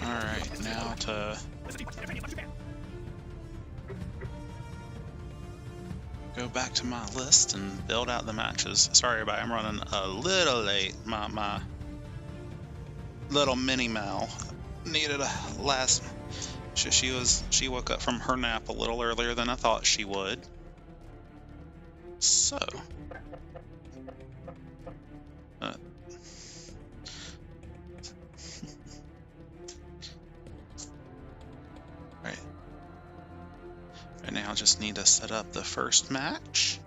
Alright, now to go back to my list and build out the matches. Sorry about it, I'm running a little late. My little mini Mal needed a last. She woke up from her nap a little earlier than I thought she would. So right now I just need to set up the first match.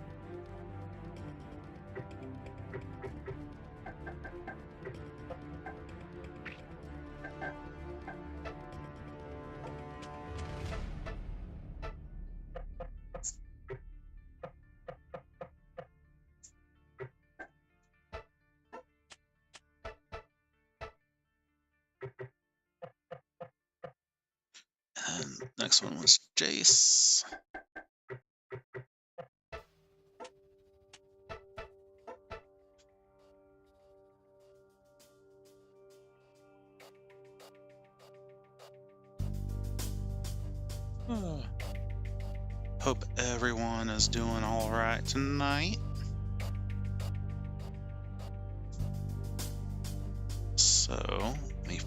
And next one was Jace. Hope everyone is doing all right tonight. So, I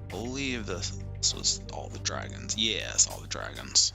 believe this was all the dragons. Yes, all the dragons.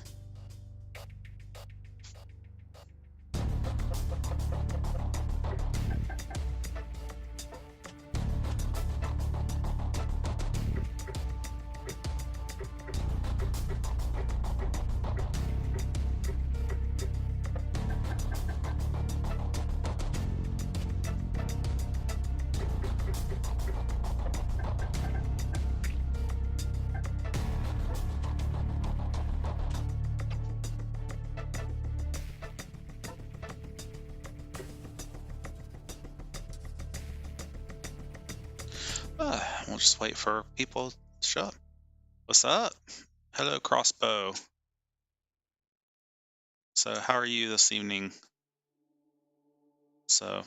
We'll just wait for people to show up. What's up? Hello, Crossbow. So, how are you this evening? So,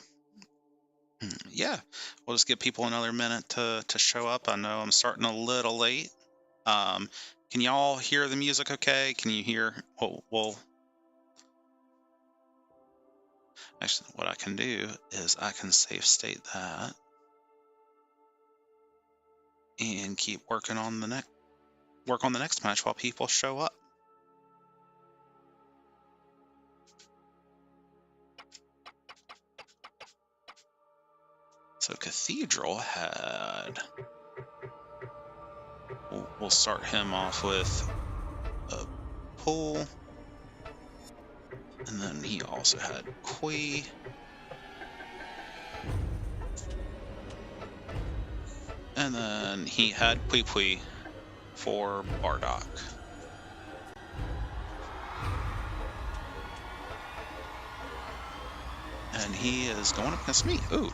yeah, we'll just give people another minute to show up. I know I'm starting a little late. Can y'all hear the music okay? Can you hear? Well, actually, what I can do is I can save state that and keep working on the next match while people show up. So Cathedral had. We'll start him off with a pull, and then he also had Kui. And then he had Pui Pui for Bardock. And he is going up against me. Ooh,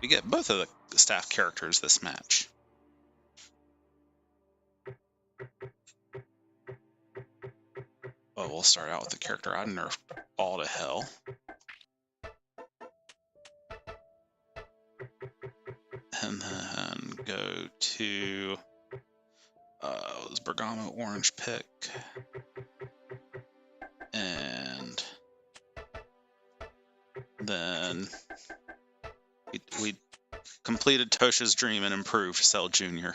we get both of the staff characters this match. Well, we'll start out with the character I nerfed all to hell. And then go to was Bergamo Orange pick. And then we completed Tosha's dream and improved Cell Jr.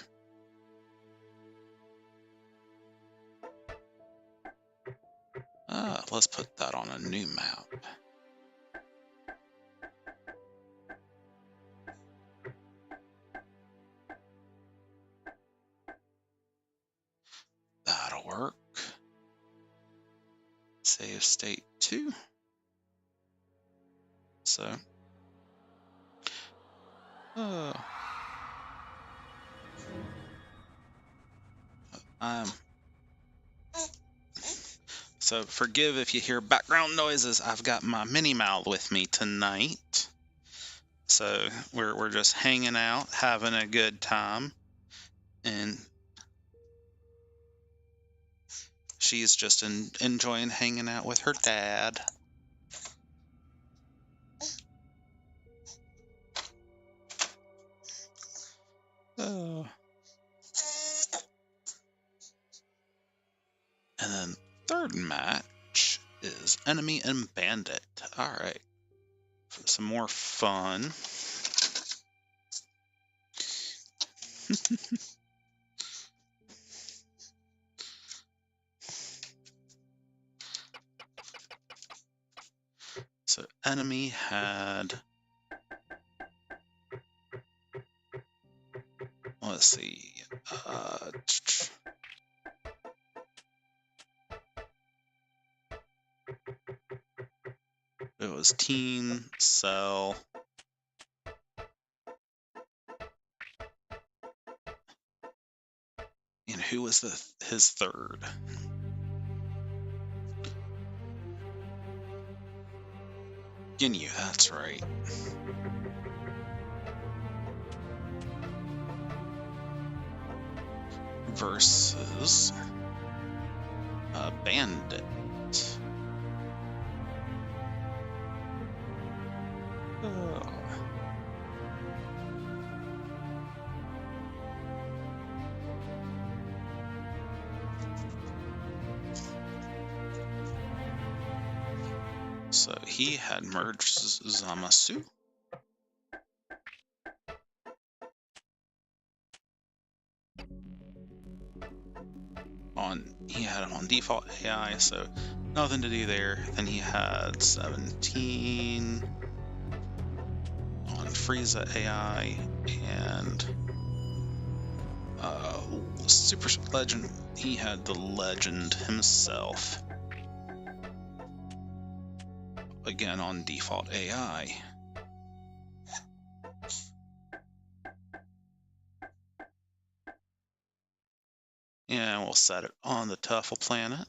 Let's put that on a new map. That'll work. Save state 2. So. So forgive if you hear background noises. I've got my mini Mal with me tonight. So we're just hanging out, having a good time, and She's just enjoying hanging out with her dad. Oh. And then third match is enemy and bandit. All right, for some more fun. So enemy had, let's see, it was Teen, Cell, and who was his third? Ginyu, that's right. Versus Bandit. Oh. So he had merged Zamasu. He had him on default AI, so nothing to do there. Then he had 17 on Frieza AI and Super Legend. He had the Legend himself, again on default AI. And we'll set it on the Tuffle planet.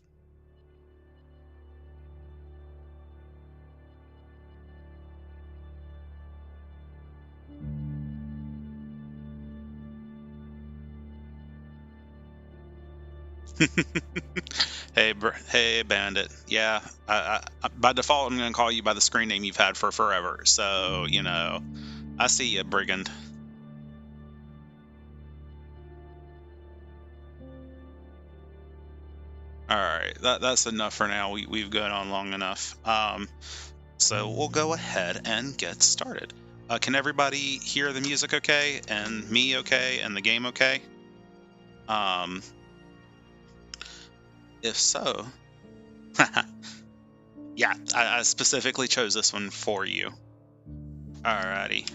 Hey, Bandit. Yeah, by default, I'm going to call you by the screen name you've had for forever. So, you know, I see you, Brigand. All right, that's enough for now. We've gone on long enough. So we'll go ahead and get started. Can everybody hear the music okay, and me okay, and the game okay? If so, yeah, I specifically chose this one for you. Alrighty.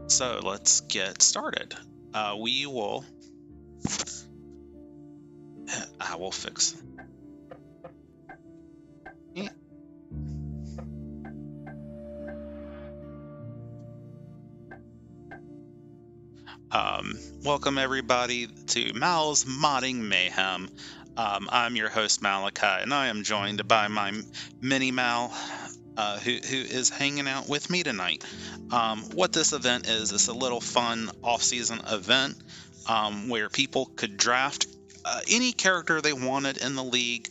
So let's get started. We will. I will fix. Yeah. Welcome everybody to Mal's Modding Mayhem. I'm your host Malachi, and I am joined by my mini Mal, who is hanging out with me tonight. What this event is a little fun off-season event where people could draft any character they wanted in the league,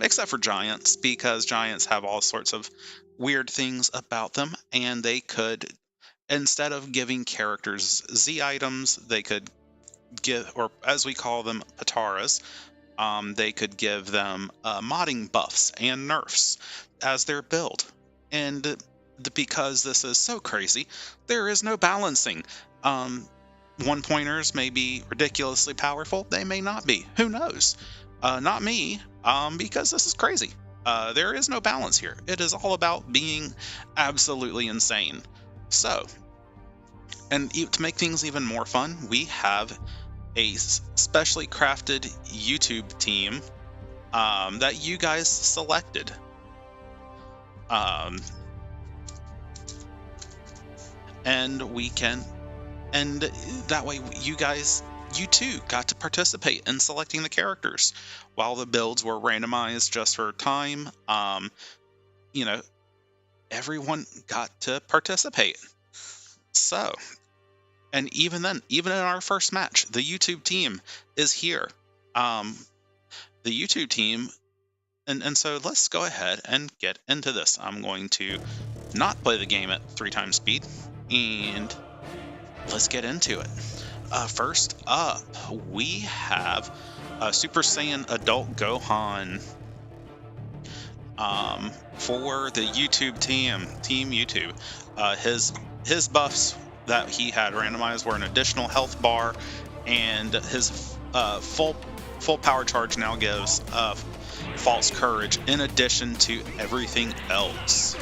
except for Giants, because Giants have all sorts of weird things about them, and they could, instead of giving characters Z items, they could give, or as we call them, Pataras, they could give them modding buffs and nerfs as their build. And because this is so crazy, there is no balancing. One pointers may be ridiculously powerful, they may not be. Who knows? Not me, because this is crazy. There is no balance here. It is all about being absolutely insane. So, and to make things even more fun, we have a specially crafted YouTube team that you guys selected. And we can, and that way you too got to participate in selecting the characters. While the builds were randomized just for time, you know, everyone got to participate. So, and even then, even in our first match, the YouTube team is here. the YouTube team, and so let's go ahead and get into this. I'm going to not play the game at 3 times speed, and let's get into it. First up, we have Super Saiyan Adult Gohan for the YouTube Team YouTube. His buffs that he had randomized were an additional health bar, and his full power charge now gives false courage in addition to everything else.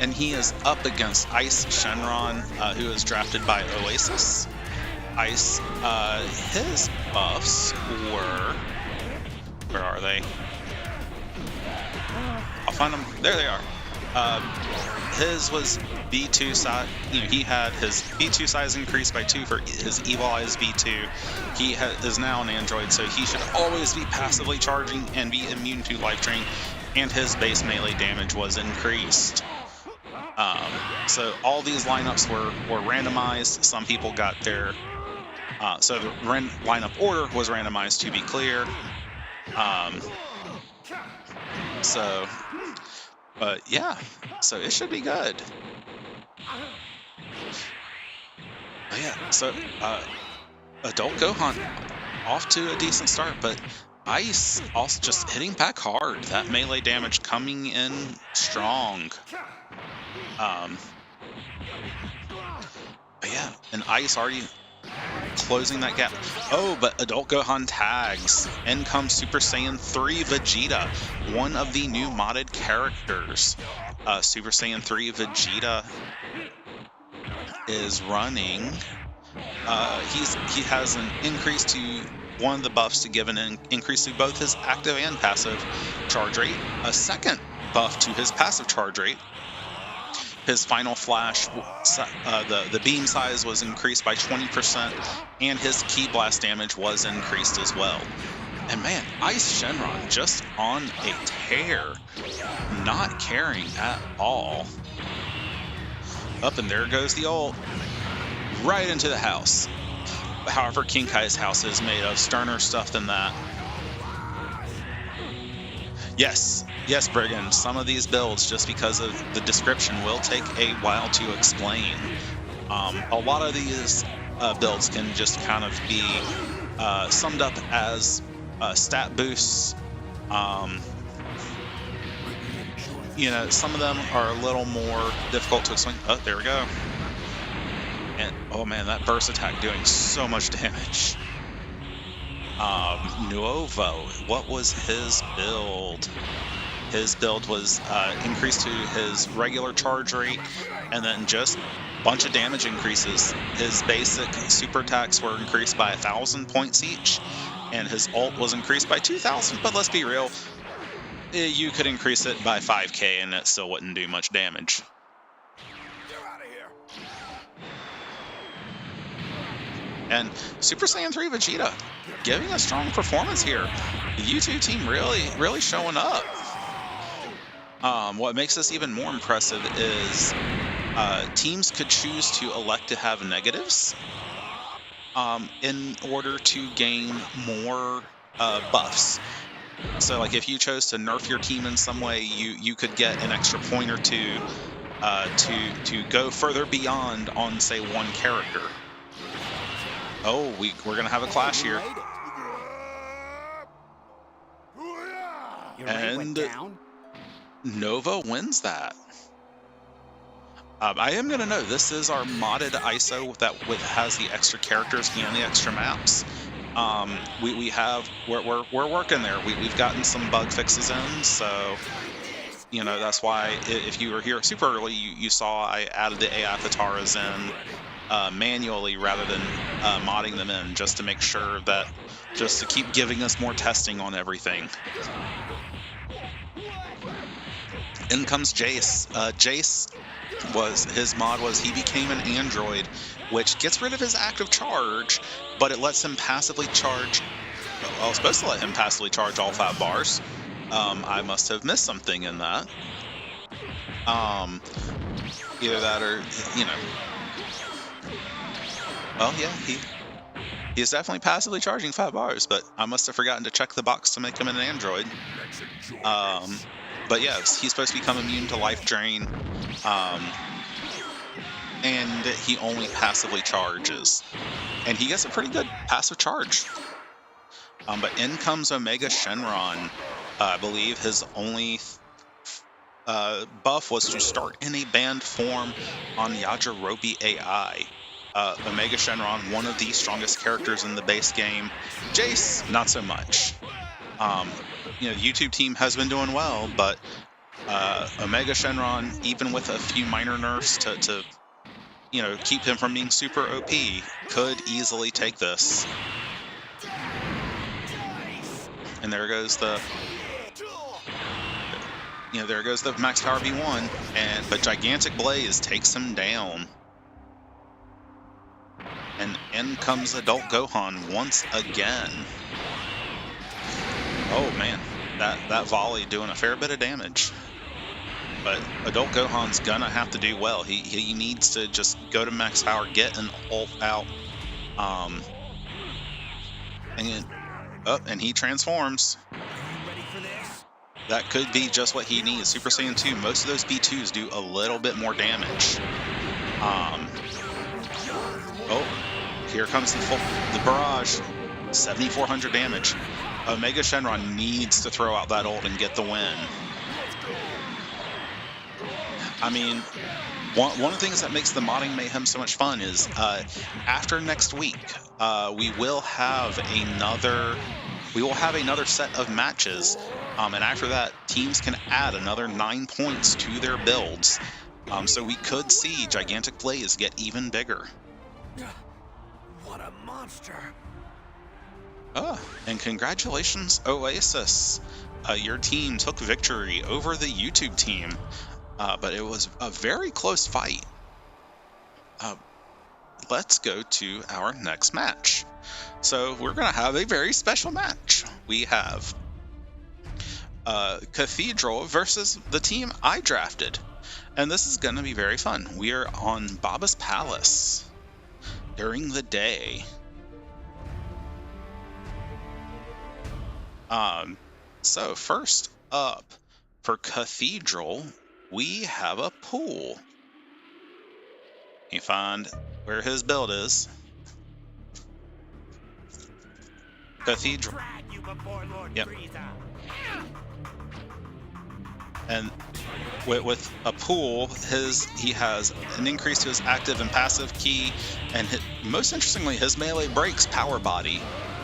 And he is up against Ice Shenron, who is drafted by Oasis. Ice, his buffs were... Where are they? I'll find them. There they are. His was B2 size. He had his B2 size increased by 2 for his Evil Eyes B2. He is now an android, so he should always be passively charging and be immune to life drain. And his base melee damage was increased. So all these lineups were randomized. Some people got their so the lineup order was randomized, to be clear. But yeah, so it should be good. But yeah, so Adult Gohan off to a decent start, but Ice also just hitting back hard. That melee damage coming in strong. But yeah, and Ice already closing that gap. Oh, but Adult Gohan tags. In comes Super Saiyan 3 Vegeta, one of the new modded characters. Super Saiyan 3 Vegeta is running. He has an increase to one of the buffs to give an increase to both his active and passive charge rate. A second buff to his passive charge rate. His final flash, the beam size was increased by 20%, and his ki blast damage was increased as well. And man, Ice Shenron just on a tear, not caring at all. Up and there goes the ult, right into the house. However, King Kai's house is made of sterner stuff than that. Yes, Brigand, some of these builds, just because of the description, will take a while to explain. A lot of these builds can just kind of be summed up as stat boosts. Some of them are a little more difficult to explain. Oh, there we go. And oh man, that burst attack doing so much damage. Nuovo, what was his build? His build was increased to his regular charge rate, and then just a bunch of damage increases. His basic super attacks were increased by 1,000 points each, and his ult was increased by 2,000. But let's be real, you could increase it by 5k, and it still wouldn't do much damage. And Super Saiyan 3 Vegeta giving a strong performance here. The YouTube team really showing up. What makes this even more impressive is teams could choose to elect to have negatives in order to gain more buffs. So like if you chose to nerf your team in some way, you could get an extra point or two to go further beyond on, say, one character. Oh, we're gonna have a clash here. And Nova wins that. I am gonna note this is our modded ISO that has the extra characters and the extra maps. We're working there. We've gotten some bug fixes in, so that's why if you were here super early, you saw I added the AI Pataras in manually rather than modding them in, just to make sure that, just to keep giving us more testing on everything. In comes Jace. Jace his mod was he became an android, which gets rid of his active charge, but it lets him passively charge. Well, it's supposed to let him passively charge all 5 bars. I must have missed something in that. Either that or, well, yeah, He's definitely passively charging 5 bars, but I must have forgotten to check the box to make him an android. But yeah, he's supposed to become immune to life drain, and he only passively charges. And he gets a pretty good passive charge. But in comes Omega Shenron. I believe his only buff was to start in a banned form on Yajirobe AI. Omega Shenron, one of the strongest characters in the base game. Jace, not so much. The YouTube team has been doing well, but Omega Shenron, even with a few minor nerfs to keep him from being super OP, could easily take this. And there goes the max power V1, but Gigantic Blaze takes him down. And in comes Adult Gohan once again. Oh man, that volley doing a fair bit of damage. But Adult Gohan's gonna have to do well. He needs to just go to max power, get an ult out, and he transforms. That could be just what he needs. Super Saiyan 2, most of those B2s do a little bit more damage. Here comes the barrage. 7,400 damage. Omega Shenron needs to throw out that ult and get the win. I mean, one of the things that makes the modding Mayhem so much fun is after next week, we will have another set of matches, and after that, teams can add another 9 points to their builds. So we could see Gigantic Blaze get even bigger. What a monster! And congratulations, Oasis. Your team took victory over the YouTube team, but it was a very close fight. Let's go to our next match. So we're going to have a very special match. We have Cathedral versus the team I drafted. And this is going to be very fun. We are on Baba's Palace during the day. So first up for Cathedral, we have a pool. You find where his build is. Cathedral. Yep. And with a pool, he has an increase to his active and passive key, and most interestingly, his melee breaks Power Body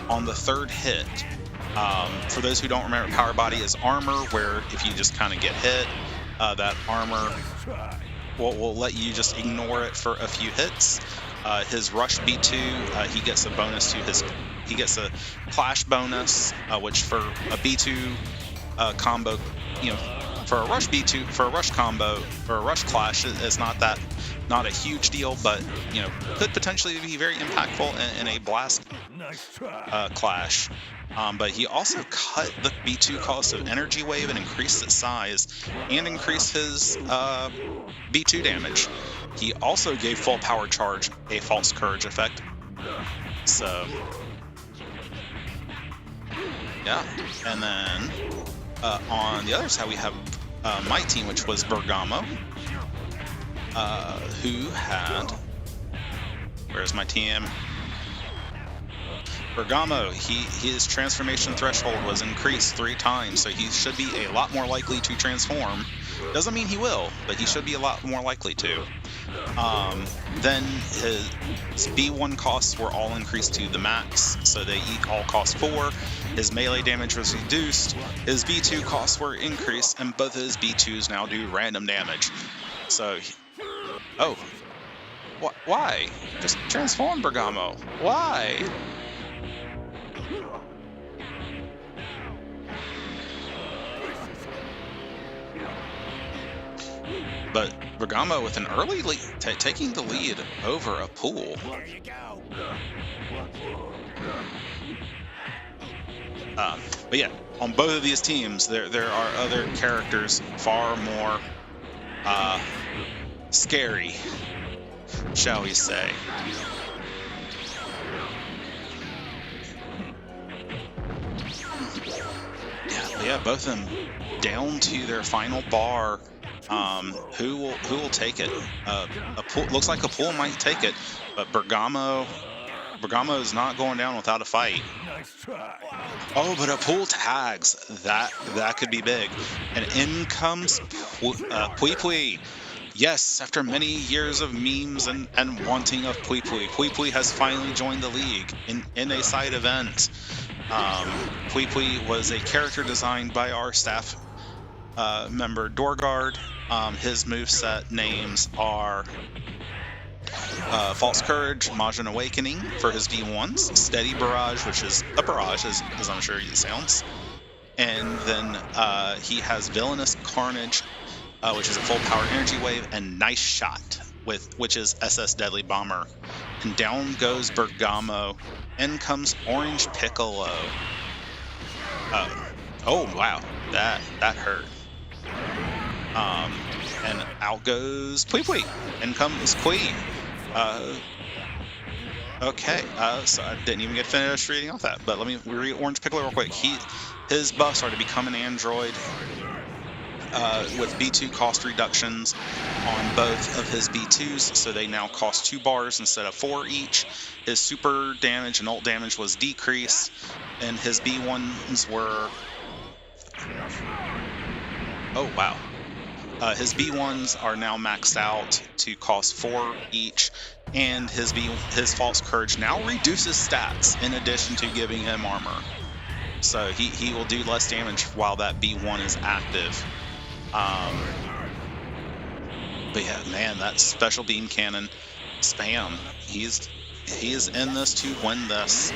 on the 3rd hit. For those who don't remember, Power Body is armor, where if you just kind of get hit, that armor will let you just ignore it for a few hits. His Rush B2, he gets a bonus to he gets a Clash bonus, which for a B2 combo, for a Rush B2, for a Rush combo, for a Rush Clash, it's not a huge deal, but could potentially be very impactful in a Blast Clash. But he also cut the B2 cost of Energy Wave and increased its size, and increased his B2 damage. He also gave Full Power Charge a False Courage effect. So, yeah. And then on the other side, we have my team, which was Bergamo, who had... Where's my team? Bergamo, his transformation threshold was increased 3 times, so he should be a lot more likely to transform. Doesn't mean he will, but he should be a lot more likely to. Then his B1 costs were all increased to the max, so they all cost 4. His melee damage was reduced. His B2 costs were increased, and both of his B2s now do random damage. So, why? Just transform, Bergamo. Why? But Bergamo with an early lead, taking the lead over a pool. But yeah, on both of these teams, there are other characters far more scary, shall we say. yeah, both of them down to their final bar. Who will take it? A pool, looks like a pool might take it, but Bergamo is not going down without a fight. Nice try. Oh, but a pool tags. That could be big. And in comes Pui Pui. Yes, after many years of memes and wanting of Pui Pui, Pui Pui has finally joined the league in a side event. Pui Pui was a character designed by our staff member Dorgard. His moveset names are False Courage, Majin Awakening for his V1s, Steady Barrage, which is a barrage, as I'm sure it sounds. And then he has Villainous Carnage, which is a full power energy wave, and Nice Shot, which is SS Deadly Bomber. And down goes Bergamo. In comes Orange Piccolo. Oh wow, that hurt. And out goes Pui Pui. In comes Pui. Okay, so I didn't even get finished reading off that, but let me read Orange Piccolo real quick. His buffs are to become an android with B2 cost reductions on both of his B2s, so they now cost 2 bars instead of 4 each. His super damage and ult damage was decreased, and his B1s were... Oh, wow. His B1s are now maxed out to cost 4 each, and his False Courage now reduces stats in addition to giving him armor. So he will do less damage while that B1 is active. But yeah, man, that special beam cannon spam. He is in this to win this.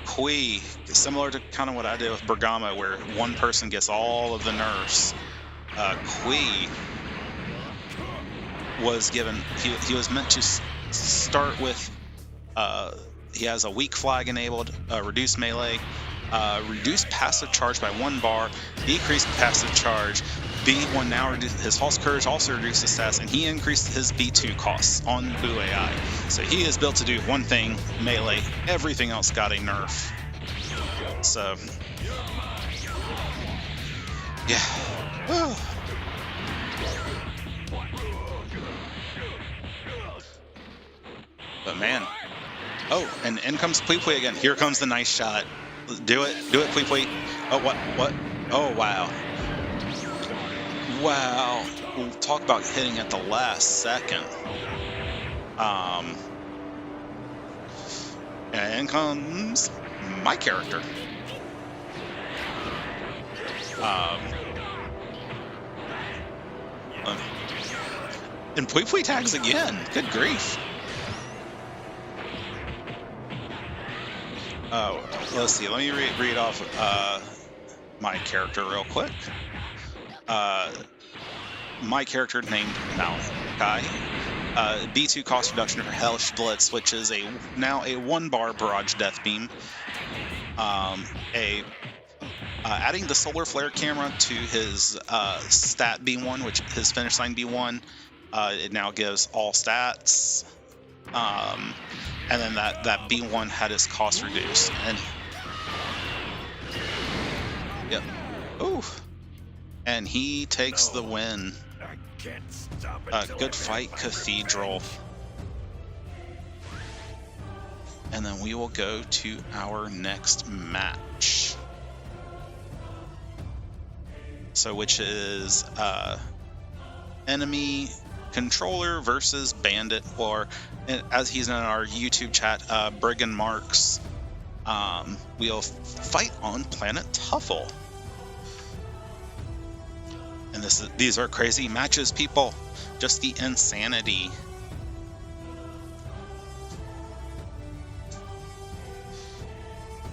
Pui, similar to kind of what I did with Bergamo, where one person gets all of the nerfs. Pui was given, he was meant to start with, he has a weak flag enabled, reduced melee, reduced passive charge by 1 bar, decreased passive charge. B1 now his False Courage also reduces stats, and he increased his B2 costs on Boo AI. So he is built to do one thing, melee. Everything else got a nerf. So yeah. But man. Oh, and in comes Pui Pui again. Here comes the Nice Shot. Do it, Pui Pui. Oh, what? Oh, wow. Wow. We'll talk about hitting at the last second. And in comes my character. And Pui Pui tags again. Good grief. Oh, let's see. Let me read off my character real quick. My character named Malachi. B2 cost reduction for Hellish Blitz, which is now a 1-bar barrage death beam. Adding the solar flare camera to his stat B1, which his finish line B1, it now gives all stats. And then that B1 had its cost reduced. And yep. Ooh. And he takes the win. Good fight, Cathedral. And then we will go to our next match. So which is enemy controller versus bandit, or as he's in our YouTube chat, Brigand Marks. We'll fight on planet Tuffle. And these are crazy matches, people. Just the insanity.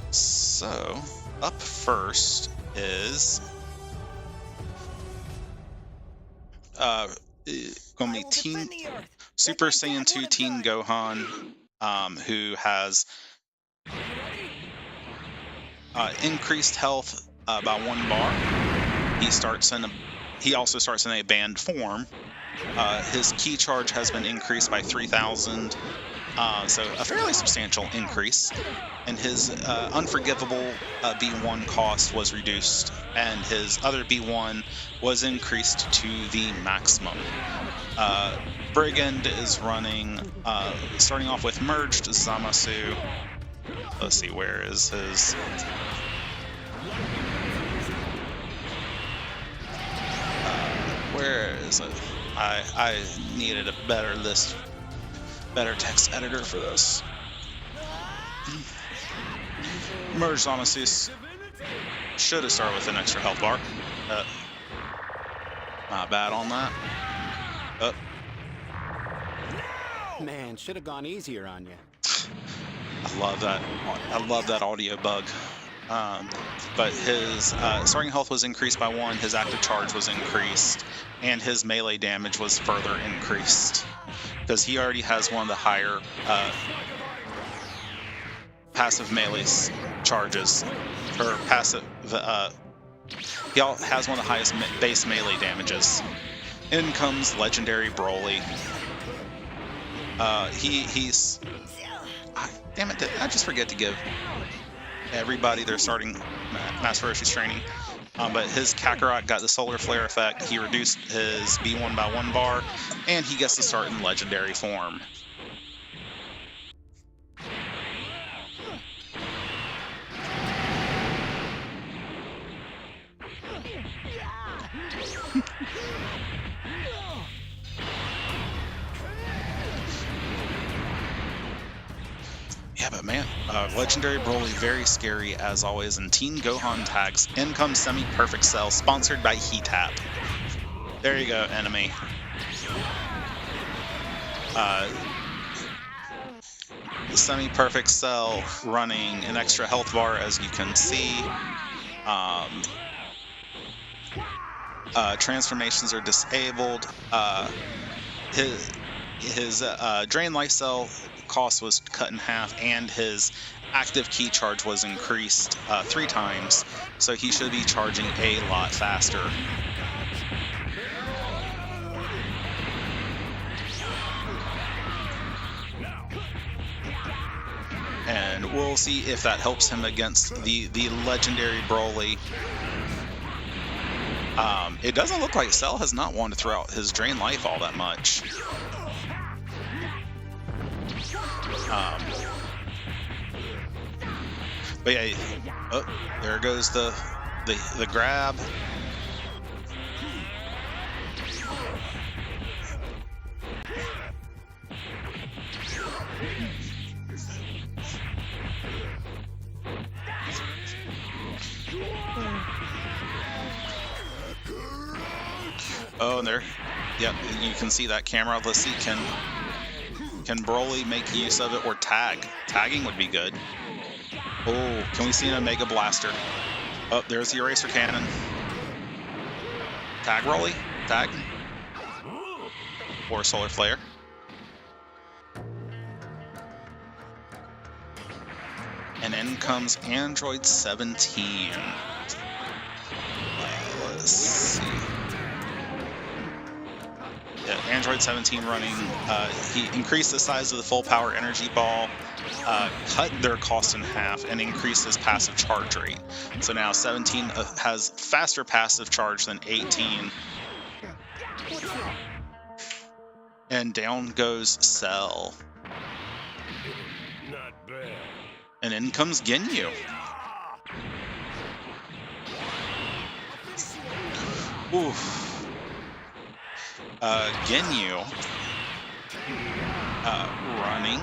So, up first is going to be Super Saiyan 2 Teen Gohan, who has increased health by 1 bar. He also starts in a banned form. His key charge has been increased by 3,000. So a fairly substantial increase. And his unforgivable B1 cost was reduced, and his other B1 was increased to the maximum. Brigand is running, starting off with Merged Zamasu. Let's see, where is his... where is it? I needed a better list, better text editor for this. Merged Zamasu should have started with an extra health bar. Not bad on that. Man, should have gone easier on you. I love that. I love that audio bug. But his starting health was increased by 1, his active charge was increased, and his melee damage was further increased. Because he already has one of the higher passive melee charges. Or passive... he has one of the highest base melee damages. In comes Legendary Broly. He's... damn it, did I just forget to give everybody their starting Master Roshi's training? But his Kakarot got the Solar Flare effect, he reduced his B1 by 1 bar, and he gets to start in Legendary form. Yeah, but man, Legendary Broly, very scary as always, and Teen Gohan tags. In comes Semi-Perfect Cell, sponsored by Heatap. There you go, enemy. The Semi-Perfect Cell running an extra health bar, as you can see. Transformations are disabled. His Drain Life Cell cost was cut in half, and his active key charge was increased 3 times, so he should be charging a lot faster. And we'll see if that helps him against the Legendary Broly. It doesn't look like Cell has not wanted to throw out his Drain Life all that much. But yeah, oh, there goes the grab. Oh, and there, yep, you can see that camera. Let's see, can Broly make use of it or tag? Tagging would be good. Oh, can we see an Omega Blaster? Oh, there's the Eraser Cannon. Tag Broly? Tag? Or Solar Flare? And in comes Android 17. Let's see. Yeah, Android 17 running, he increased the size of the full power energy ball, cut their cost in half, and increased his passive charge rate. So now 17 has faster passive charge than 18. And down goes Cell. Not bad. And in comes Ginyu. Oof. Ginyu running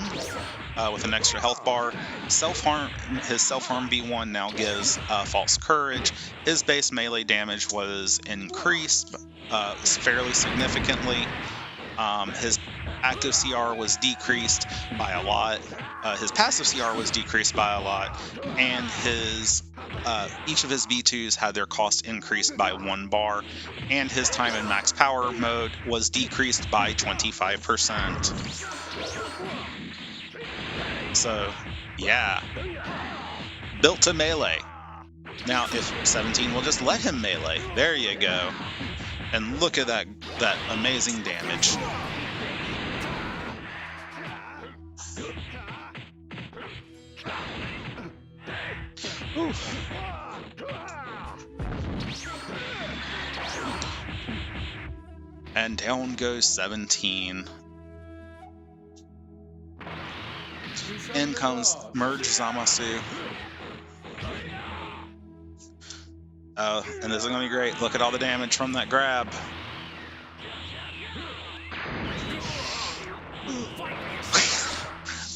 with an extra health bar. His self-harm B1 now gives False Courage. His base melee damage was increased fairly significantly. His active CR was decreased by a lot. His passive CR was decreased by a lot, and his each of his B2s had their cost increased by 1 bar, and his time in max power mode was decreased by 25%. So, yeah, built to melee. Now, if 17 will just let him melee, there you go. And look at that amazing damage. Oof. And down goes 17. In comes Merge Zamasu. Oh, and this is going to be great. Look at all the damage from that grab.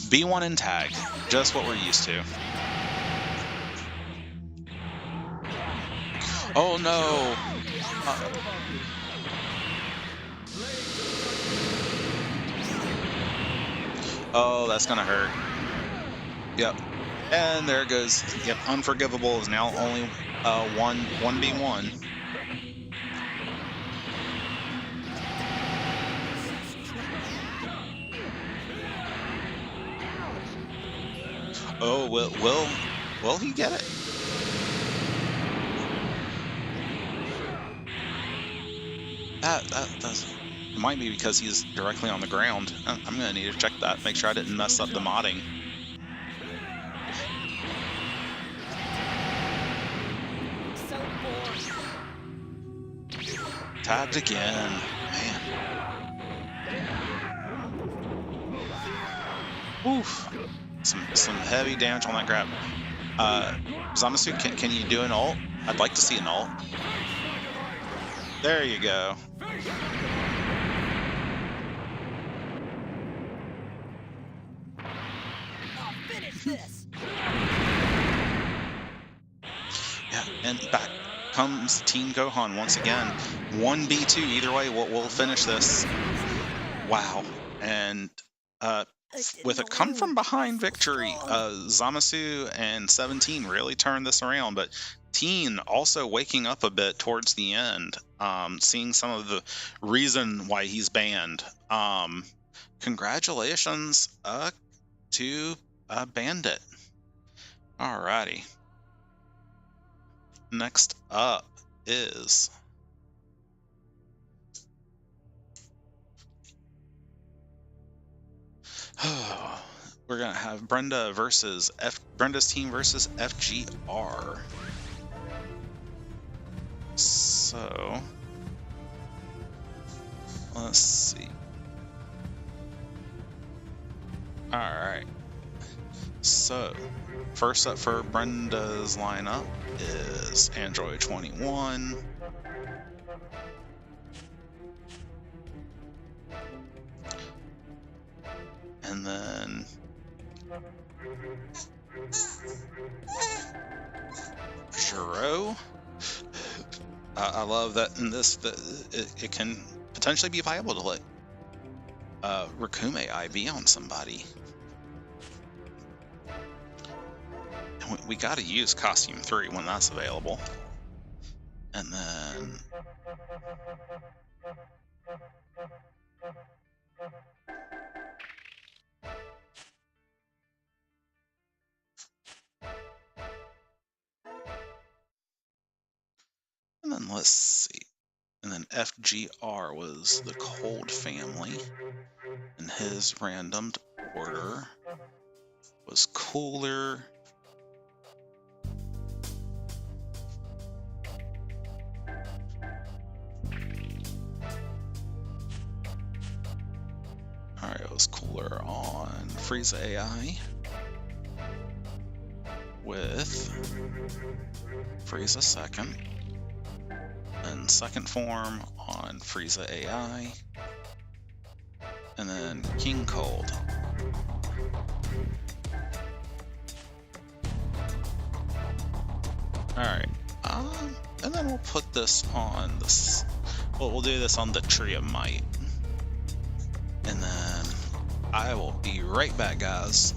B1 in tag. Just what we're used to. Oh no! Oh, that's gonna hurt. Yep. And there it goes. Yep, Unforgivable is now only 1v1. Oh, will he get it? It might be because he's directly on the ground. I'm gonna need to check that, make sure I didn't mess up the modding. Tagged again, man. Oof. Some heavy damage on that grab. Zamasu, can you do an ult? I'd like to see an ult. There you go. I'll finish this. Yeah, and back comes Team Gohan once again. 1v2, either way, we'll finish this. Wow. And with a come from behind victory, Zamasu and 17 really turned this around, but Teen also waking up a bit towards the end, seeing some of the reason why he's banned. Congratulations to Bandit. Alrighty. Next up is we're gonna have Brenda's team versus FGR. So let's see. All right. So first up for Brenda's lineup is Android 21. And then Jiro. I love that in this it can potentially be viable to let Rakume IV on somebody. And we got to use Costume 3 when that's available. And then let's see. And then FGR was the Cold family. And his randomed order was Cooler. Alright, it was Cooler on Frieza AI. With Frieza second. And second form on Frieza AI. And then King Cold. Alright. And then we'll put this on this. Well, we'll do this on the Tree of Might. And then I will be right back, guys.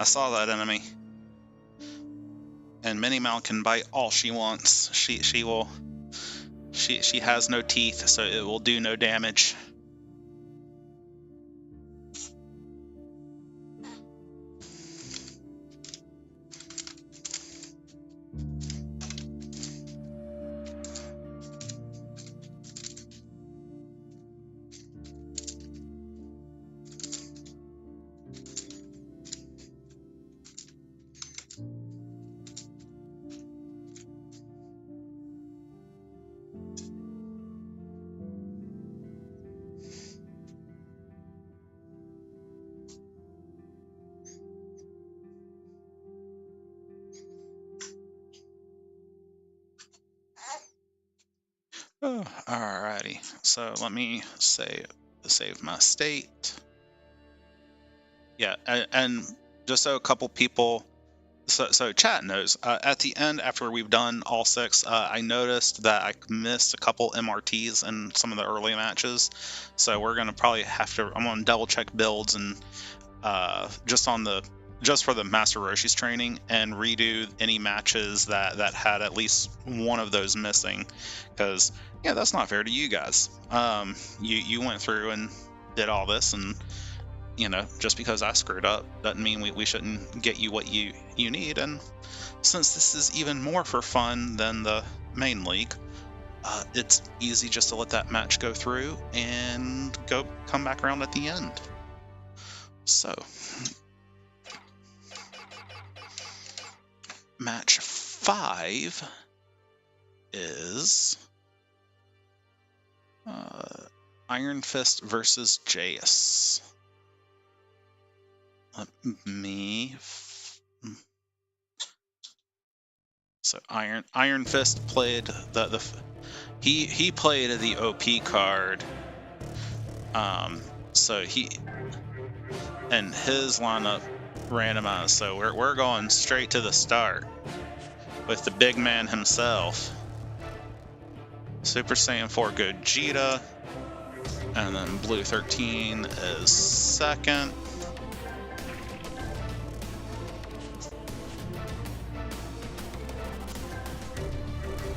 I saw that enemy. And Minnie Mal can bite all she wants. She has no teeth, so it will do no damage. Oh, alrighty, so let me save my state. Yeah, and just so a couple people, so chat knows, at the end after we've done all 6, I noticed that I missed a couple MRTs in some of the early matches, so we're gonna probably have to. I'm gonna double check builds and just for the Master Roshi's training and redo any matches that had at least one of those missing, because yeah, that's not fair to you guys. You went through and did all this, and just because I screwed up doesn't mean we shouldn't get you what you need. And since this is even more for fun than the main league, it's easy just to let that match go through and come back around at the end. So match 5 is Iron Fist versus Jace. So Iron Fist played he played the OP card. So he and his lineup randomized. So we're going straight to the start with the big man himself, Super Saiyan 4 Gogeta, and then Blue 13 is second.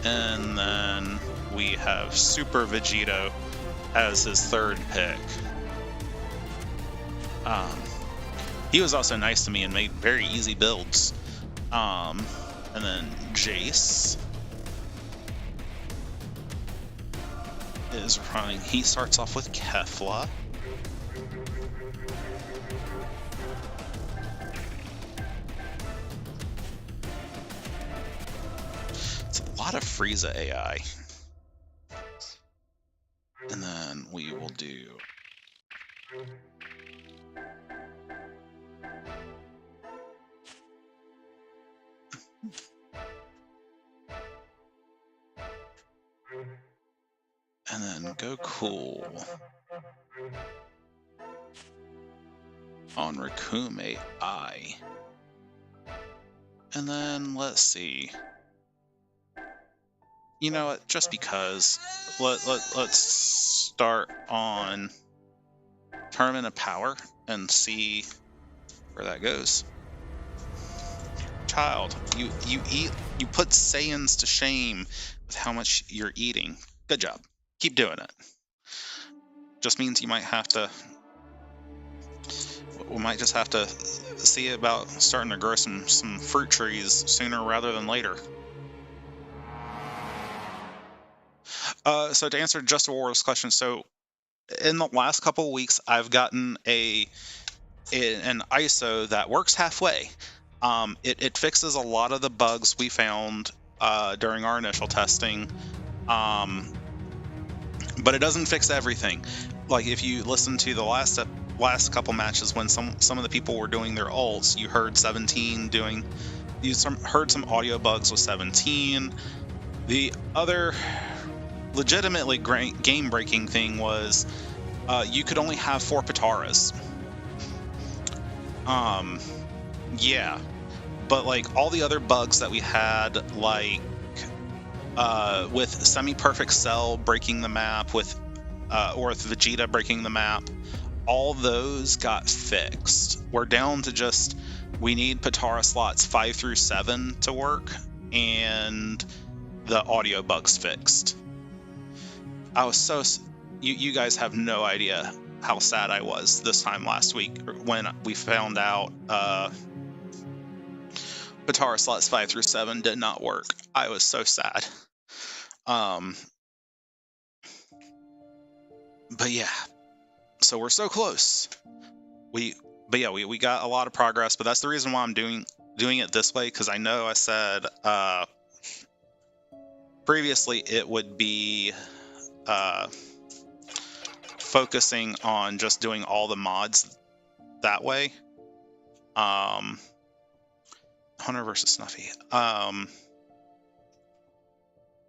And then we have Super Vegito as his third pick. He was also nice to me and made very easy builds. And then Jace is running. He starts off with Kefla. It's a lot of Frieza AI. And then we will do and then go cool on Rakume I. And then let's see. You know what? Just because, let's start on tournament of power and see where that goes. Child, you put Saiyans to shame with how much you're eating. Good job. Keep doing it. Just means you might have to. We might just have to see about starting to grow some fruit trees sooner rather than later. So to answer Just a War's question, so in the last couple of weeks, I've gotten an ISO that works halfway. It fixes a lot of the bugs we found during our initial testing, but it doesn't fix everything. Like if you listen to the last couple matches when some of the people were doing their ults, you heard 17 doing. You heard some audio bugs with 17. The other legitimately game-breaking thing was you could only have 4 Pataras. Yeah, but like all the other bugs that we had, like with semi-perfect Cell breaking the map, with Vegeta breaking the map, all those got fixed. We're down to just we need Patara slots 5 through 7 to work, and the audio bugs fixed. I was so you guys have no idea how sad I was this time last week when we found out Patara slots 5 through 7 did not work. I was so sad. But yeah, so we're so close. We got a lot of progress, but that's the reason why I'm doing it this way, because I know I said previously it would be focusing on just doing all the mods that way. Hunter versus Snuffy.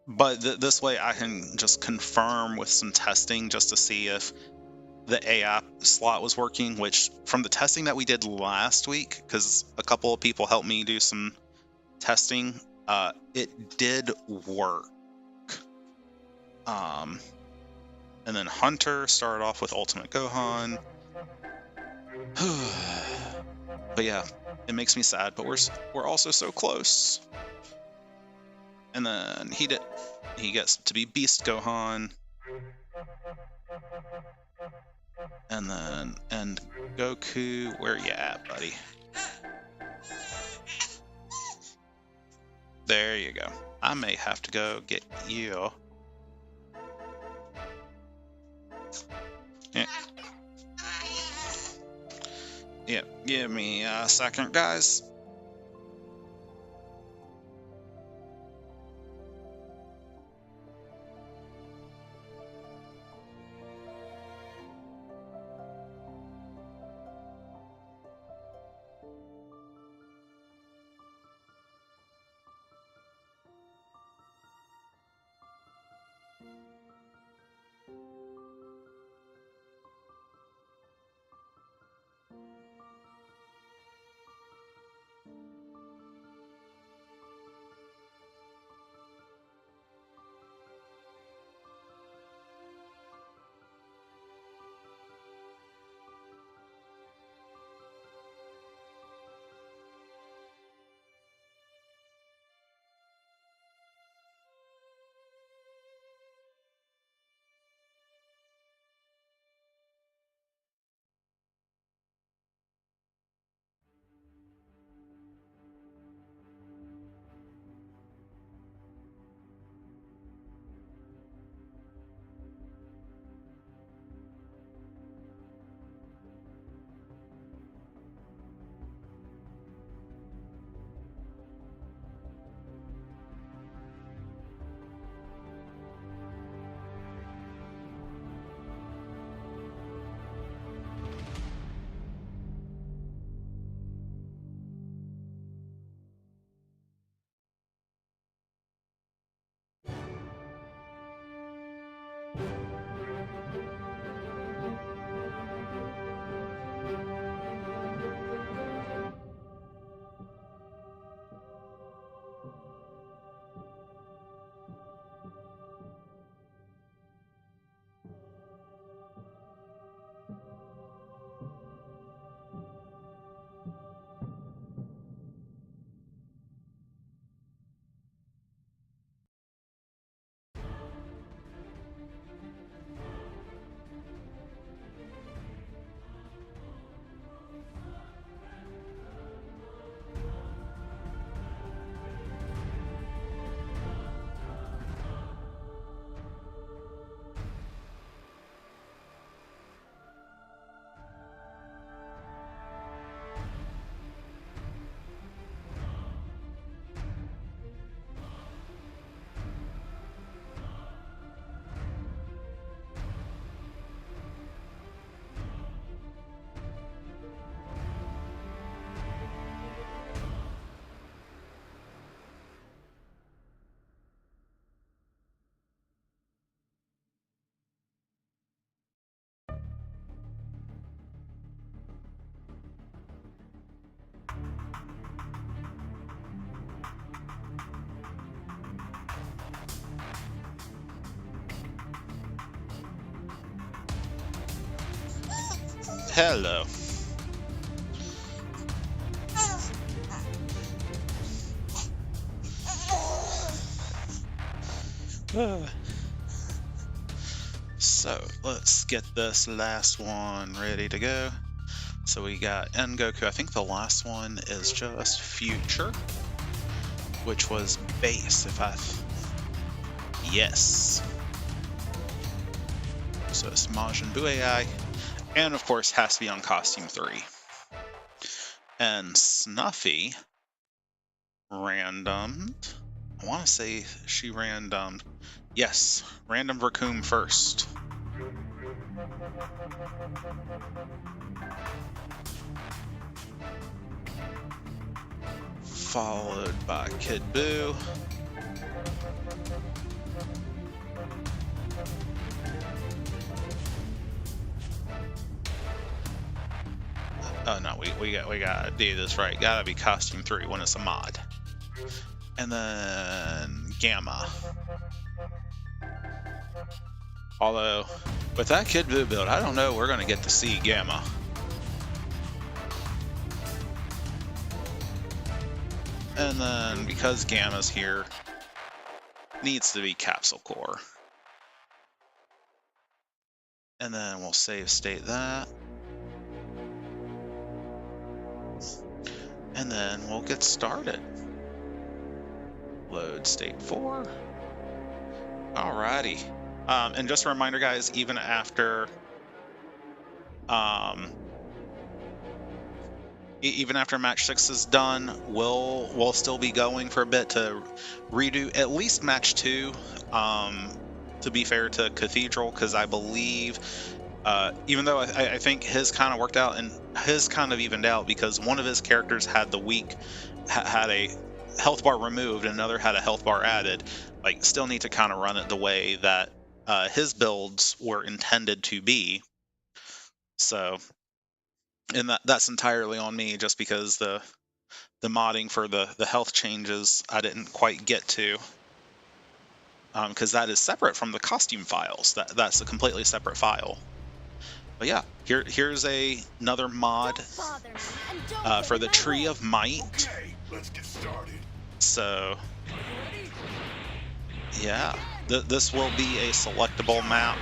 But this way I can just confirm with some testing just to see if the AI slot was working, which from the testing that we did last week, because a couple of people helped me do some testing, it did work. And then Hunter started off with Ultimate Gohan. But yeah, it makes me sad, but we're also so close. And then he gets to be Beast Gohan. And Goku, where you at, buddy? There you go. I may have to go get you. Yeah, give me a second, guys. Hello. So let's get this last one ready to go. So we got Goku. I think the last one is just Future, which was base. Yes. So it's Majin Buu AI, and of course has to be on costume 3. And Snuffy randomed. I want to say she randomed. Yes, random Raccoon first. Followed by Kid Buu. Oh no, we gotta do this right. Gotta be costume 3 when it's a mod. And then Gamma. Although, with that Kid Buu build, I don't know we're gonna get to see Gamma. And then, because Gamma's here, needs to be Capsule Core. And then we'll save state that. And then we'll get started. Load state 4. Alrighty. And just a reminder, guys, even after match 6 is done, we'll still be going for a bit to redo at least match 2. To be fair to Cathedral, because I believe, even though I think his kind of worked out and his kind of evened out, because one of his characters had had a health bar removed and another had a health bar added. Like, still need to kind of run it the way that his builds were intended to be. So, and that's entirely on me, just because the modding for the health changes I didn't quite get to, because that is separate from the costume files. That's a completely separate file. But yeah, here's another mod for the Tree of Might. Okay, let's get started. So yeah, this will be a selectable map.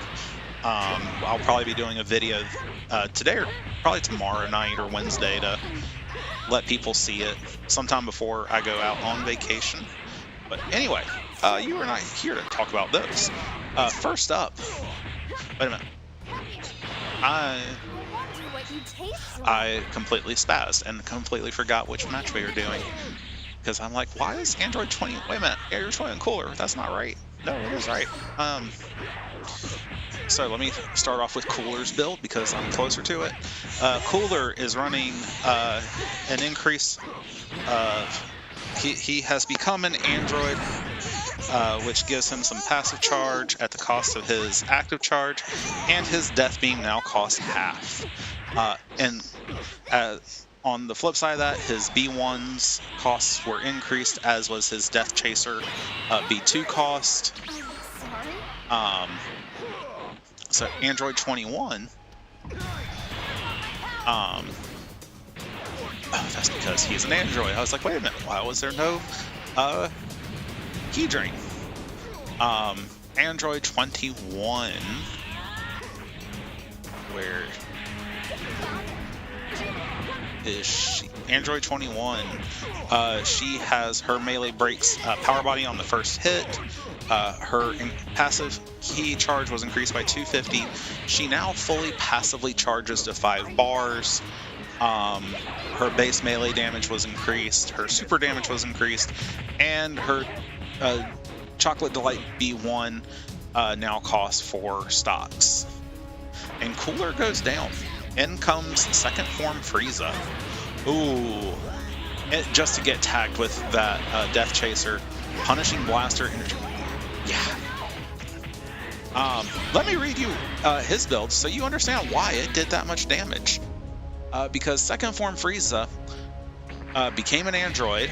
I'll probably be doing a video today or probably tomorrow night or Wednesday to let people see it sometime before I go out on vacation. But anyway, you are not here to talk about those. First up, wait a minute. I completely spazzed and completely forgot which match we were doing. Because I'm like, why is Android 20? Wait a minute, Android 20 and Cooler. That's not right. No, it is right. So let me start off with Cooler's build because I'm closer to it. Cooler is running an increase of... He has become an android, which gives him some passive charge at the cost of his active charge, and his death beam now costs half. On the flip side of that, his B1's costs were increased, as was his Death Chaser B2 cost. So Android 21, that's because he's an android. I was like, wait a minute, why was there no key drain? Android 21, where is she? Android 21, she has her melee breaks power body on the first hit. Her passive key charge was increased by 250. She now fully passively charges to 5 bars. Her base melee damage was increased, her super damage was increased, and her Chocolate Delight B1 now costs 4 stocks. And Cooler goes down. In comes second form Frieza. Ooh. Just to get tagged with that Death Chaser, Punishing Blaster, yeah. Let me read you his build so you understand why it did that much damage. Because second form Frieza became an android,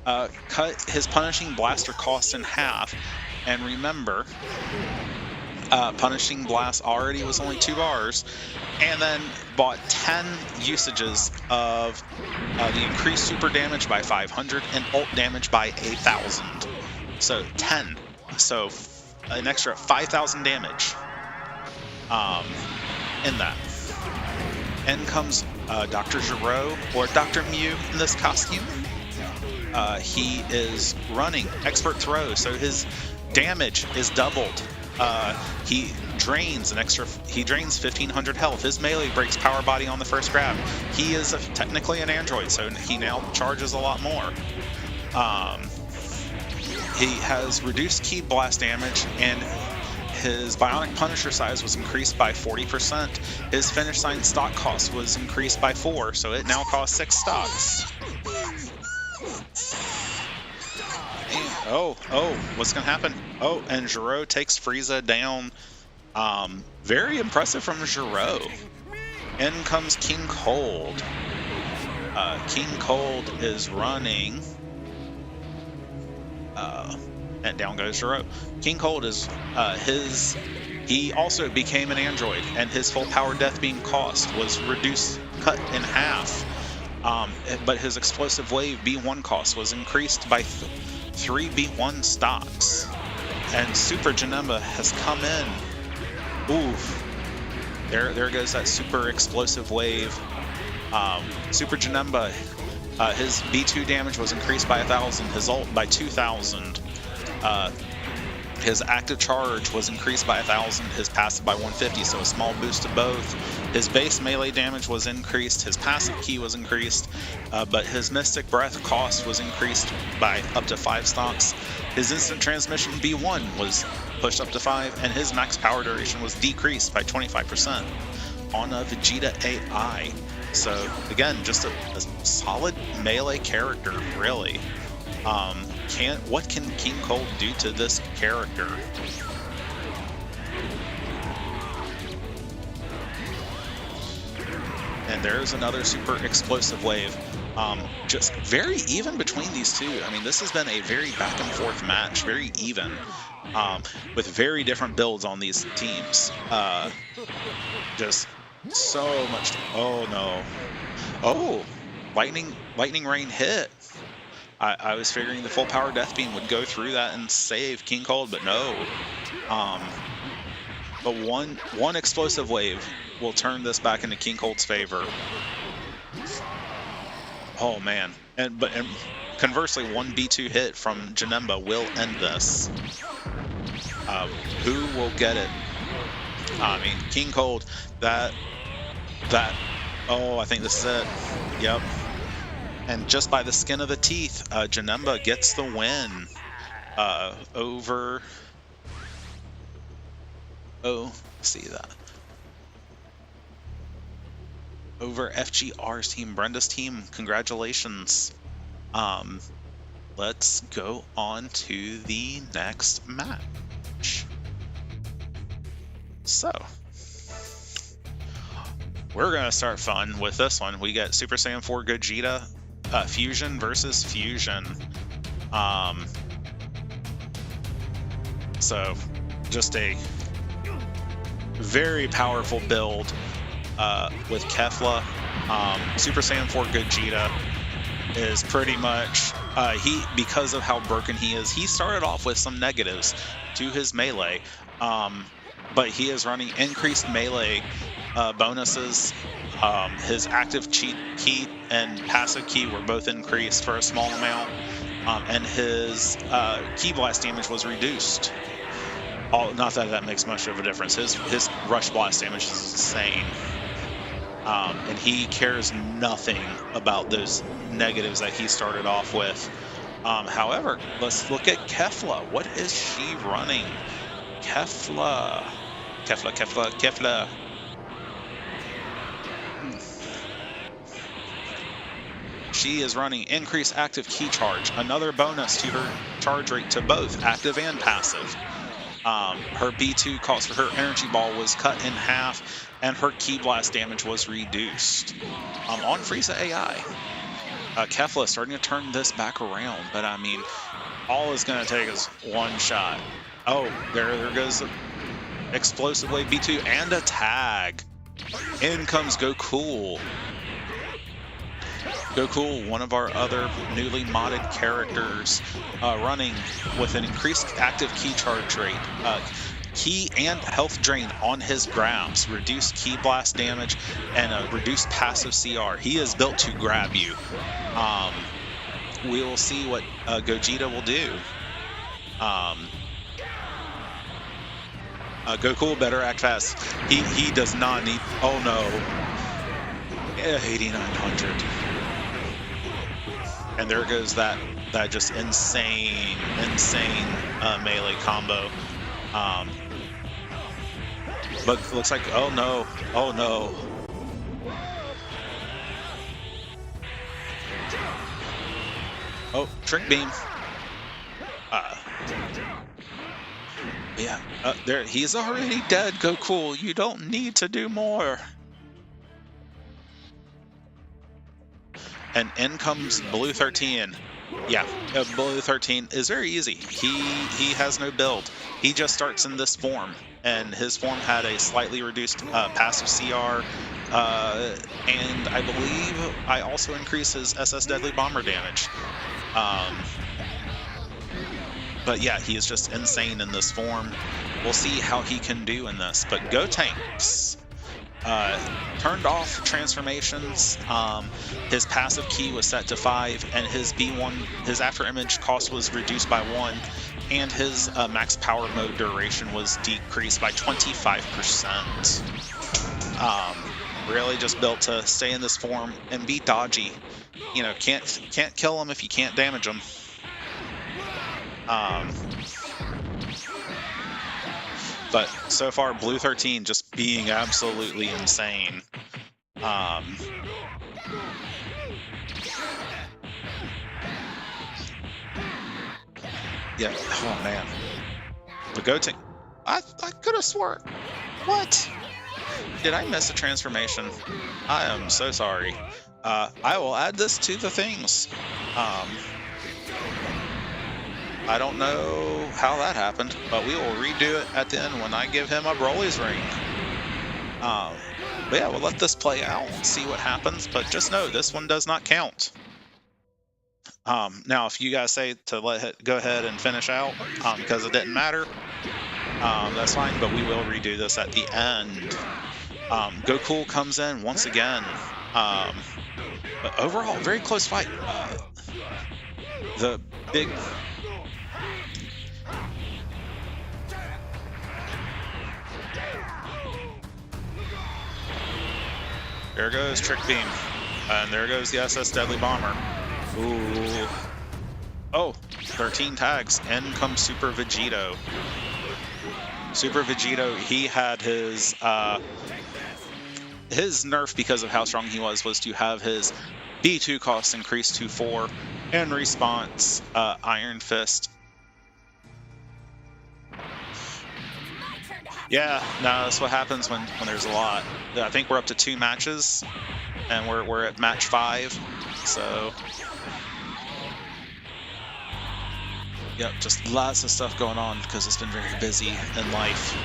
cut his Punishing Blaster cost in half, and remember, Punishing Blast already was only 2 bars, and then bought 10 usages of the increased super damage by 500 and ult damage by 8,000. So 10. So an extra 5,000 damage in that. In comes Dr. Giro, or Dr. Mew in this costume. He is running Expert Throw, so his damage is doubled. He drains 1,500 health. His melee breaks Power Body on the first grab. He is technically an android, so he now charges a lot more. He has reduced Ki blast damage, and his Bionic Punisher size was increased by 40%. His Finish Sign stock cost was increased by 4, so it now costs 6 stocks. Oh, what's going to happen? Oh, and Giro takes Frieza down. Very impressive from Giro. In comes King Cold. King Cold is running. And down goes Giro. King Cold is he also became an android, and his full power death beam cost was reduced, cut in half. But his explosive wave B1 cost was increased by 3 B1 stocks. And Super Janemba has come in. Oof. There goes that super explosive wave. Super Janemba, his B2 damage was increased by 1,000, his ult by 2,000. His active charge was increased by 1,000, his passive by 150, so a small boost to both. His base melee damage was increased, his passive key was increased, but his Mystic Breath cost was increased by up to 5 stocks. His instant transmission B1 was pushed up to 5, and his max power duration was decreased by 25% on a Vegeta AI. So again, just a solid melee character, really. What can King Cold do to this character? And there's another super explosive wave. Just very even between these two. I mean, this has been a very back and forth match, very even, with very different builds on these teams. Just so much. Oh no! Oh, lightning rain hit. I was figuring the full power death beam would go through that and save King Cold, but no. But one explosive wave will turn this back into King Cold's favor. Oh man, and conversely, one B2 hit from Janemba will end this. Who will get it? I mean, King Cold, that. Oh, I think this is it. Yep. And just by the skin of the teeth, Janemba gets the win over. Oh, see that. Over FGR's team, Brenda's team. Congratulations. Let's go on to the next match. So, we're gonna start fun with this one. We got Super Saiyan 4 Gogeta. Fusion versus Fusion. So just a very powerful build with Kefla. Super Saiyan 4 Gogeta is pretty much because of how broken he is, he started off with some negatives to his melee, but he is running increased melee bonuses. His active key and passive key were both increased for a small amount, and his Ki blast damage was reduced. Not that makes much of a difference. His rush blast damage is insane, and he cares nothing about those negatives that he started off with. However, let's look at Kefla. What is she running? Kefla. She is running increased active key charge, another bonus to her charge rate to both active and passive. Her B2 cost for her energy ball was cut in half, and her Ki blast damage was reduced. On Frieza AI, Kefla is starting to turn this back around, but I mean, all it's going to take is one shot. Oh, there goes explosive wave B2 and a tag. In comes Goku. Goku, one of our other newly modded characters, running with an increased active key charge rate, key and health drain on his grabs, reduced key blast damage, and a reduced passive CR. He is built to grab you. We will see what Gogeta will do. Goku better act fast. He does not need. Oh no. 8900. And there goes that just insane melee combo. But looks like, oh no, oh, trick beam. Yeah, there, he's already dead, Goku. You don't need to do more. And in comes Blue 13. Yeah, Blue 13 is very easy. He has no build. He just starts in this form, and his form had a slightly reduced passive CR, and I believe I also increased his SS Deadly Bomber damage. But yeah, he is just insane in this form. We'll see how he can do in this. But Gotenks turned off transformations. His passive key was set to 5, and his B1, his after image cost was reduced by 1, and his max power mode duration was decreased by 25%. Really just built to stay in this form and be dodgy. You know, can't kill him if you can't damage him. But so far, Blue 13 just being absolutely insane. Yeah, oh man. The Gotenks. I could have swore. What? Did I miss a transformation? I am so sorry. I will add this to the things. I don't know how that happened, but we will redo it at the end when I give him a Broly's ring. But yeah, we'll let this play out and see what happens, but just know this one does not count. Now, if you guys say to go ahead and finish out because it didn't matter, that's fine, but we will redo this at the end. Goku comes in once again. But overall, very close fight. The big... There goes Trick Beam. And there goes the SS Deadly Bomber. Ooh. Oh, 13 tags. In comes Super Vegito. Super Vegito, he had his nerf because of how strong he was to have his B2 cost increased to 4. In response, Iron Fist. Yeah, no, that's what happens when there's a lot. I think we're up to 2 matches, and we're at match 5, so... Yep, just lots of stuff going on because it's been very busy in life.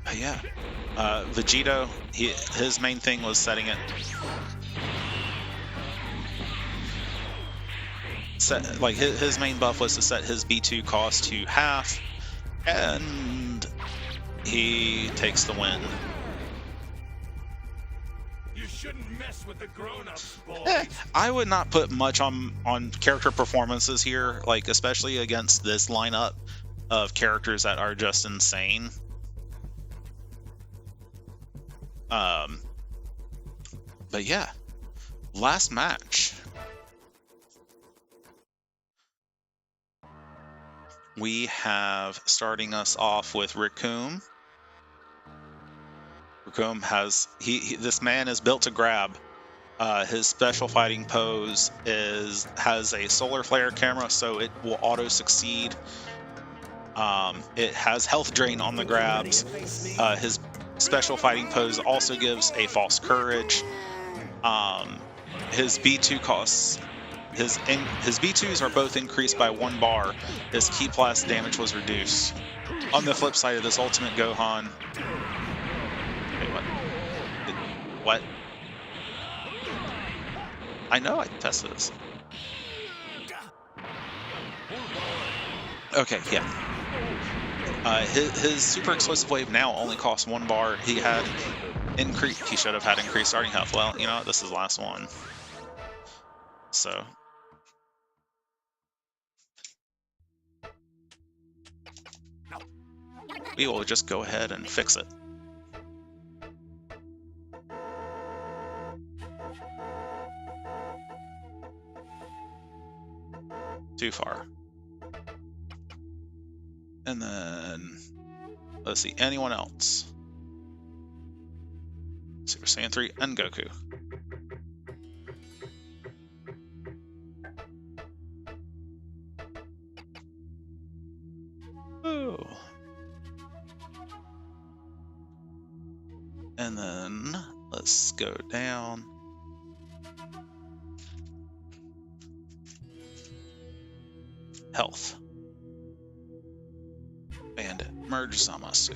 But yeah, Vegito, his main thing was setting it... Like his main buff was to set his B2 cost to half, and he takes the win. You shouldn't mess with the grown-ups, boys. I would not put much on character performances here, like especially against this lineup of characters that are just insane. But yeah, last match. We have, starting us off with Raccoon. Raccoon has, this man is built to grab. His special fighting pose has a solar flare camera, so it will auto succeed. It has health drain on the grabs. His special fighting pose also gives a false courage. his B2 costs, his B2s are both increased by 1 bar. His Ki blast damage was reduced. On the flip side of this ultimate Gohan. Wait, what? I know I can test this. Okay, yeah. His super explosive wave now only costs 1 bar. He had he should have had increased starting health. Well, you know what? This is the last one. So we will just go ahead and fix it. Too far. And then, let's see, anyone else? Super Saiyan 3 and Goku. Oh. And then, let's go down. Health. Bandit. Merge Zamasu.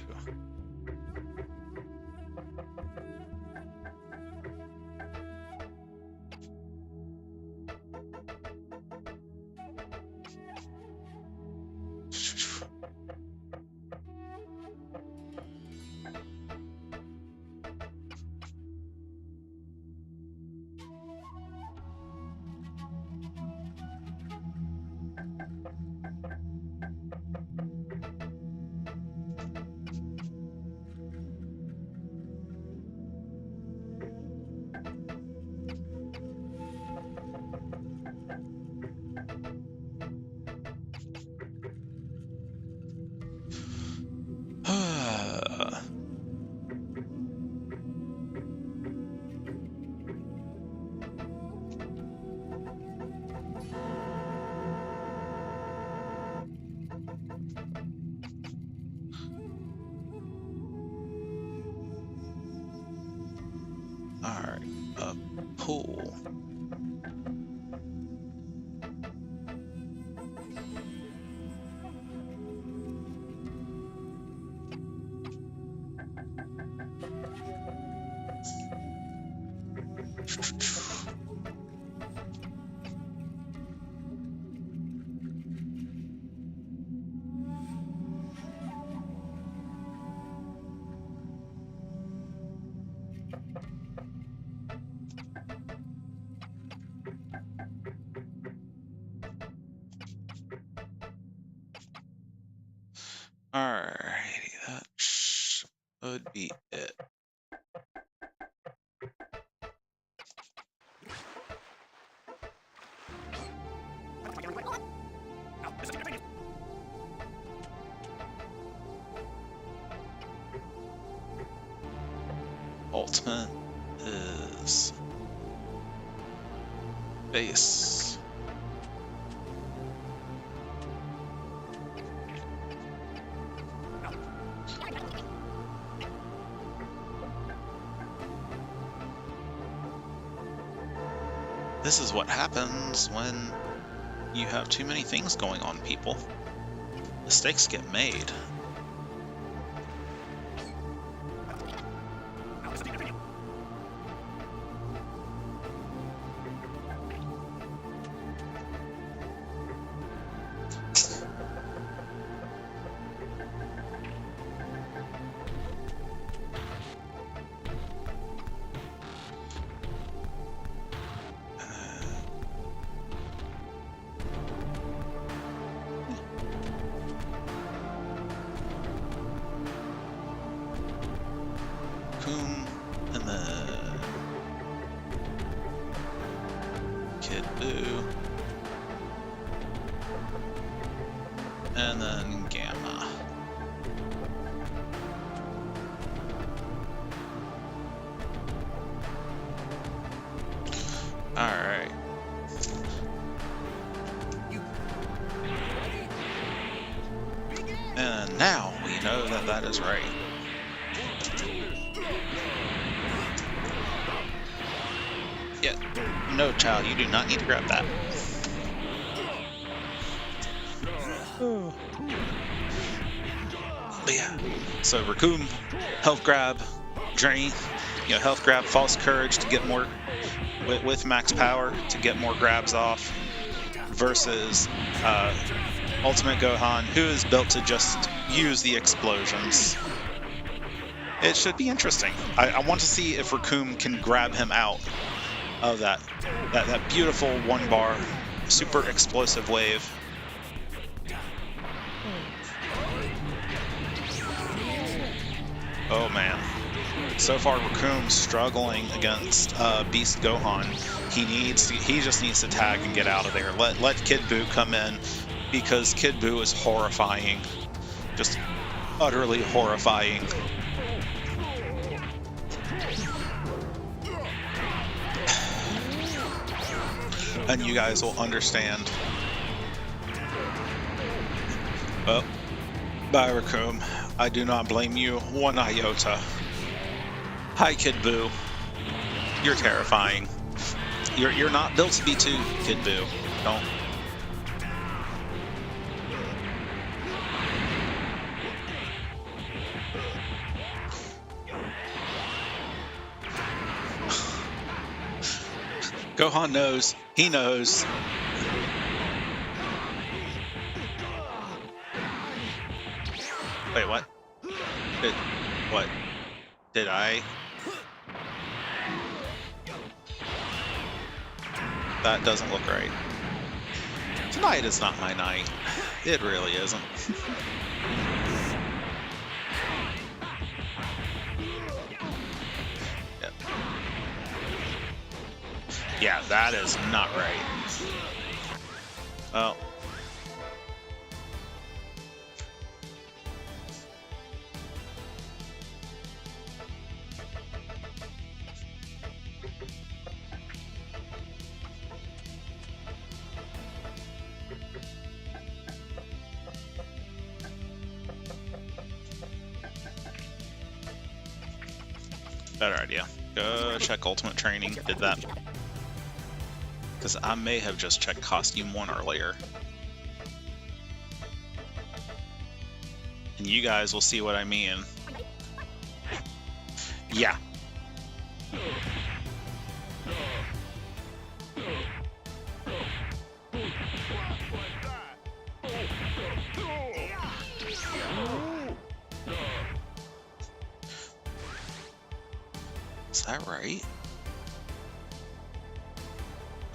Alright, a pool. Alrighty, that should be it. Ultimate is base. This is what happens when you have too many things going on, people. Mistakes get made. And then Kid Buu, and then Gamma. All right. And now we know that that is right. no, child, you do not need to grab that. But yeah, so Raccoon, health grab, drain, health grab, false courage to get more with max power to get more grabs off, versus Ultimate Gohan, who is built to just use the explosions. It should be interesting. I want to see if Raccoon can grab him out of that beautiful one bar, super explosive wave. Oh man. So far Raccoon's struggling against Beast Gohan. He just needs to tag and get out of there. Let Kid Buu come in, because Kid Buu is horrifying. Just utterly horrifying. And you guys will understand. Well, bye Raccoon. I do not blame you one iota. Hi Kid Buu. You're terrifying. You're not built to be two, Kid Buu. Don't. Gohan knows. He knows. Wait, what? What? Did I? That doesn't look right. Tonight is not my night. It really isn't. Yep. Yeah, that is not right. Well. Better idea. Go check Ultimate Training. Did that. Because I may have just checked Costume 1 earlier. And you guys will see what I mean. Yeah. Is that right?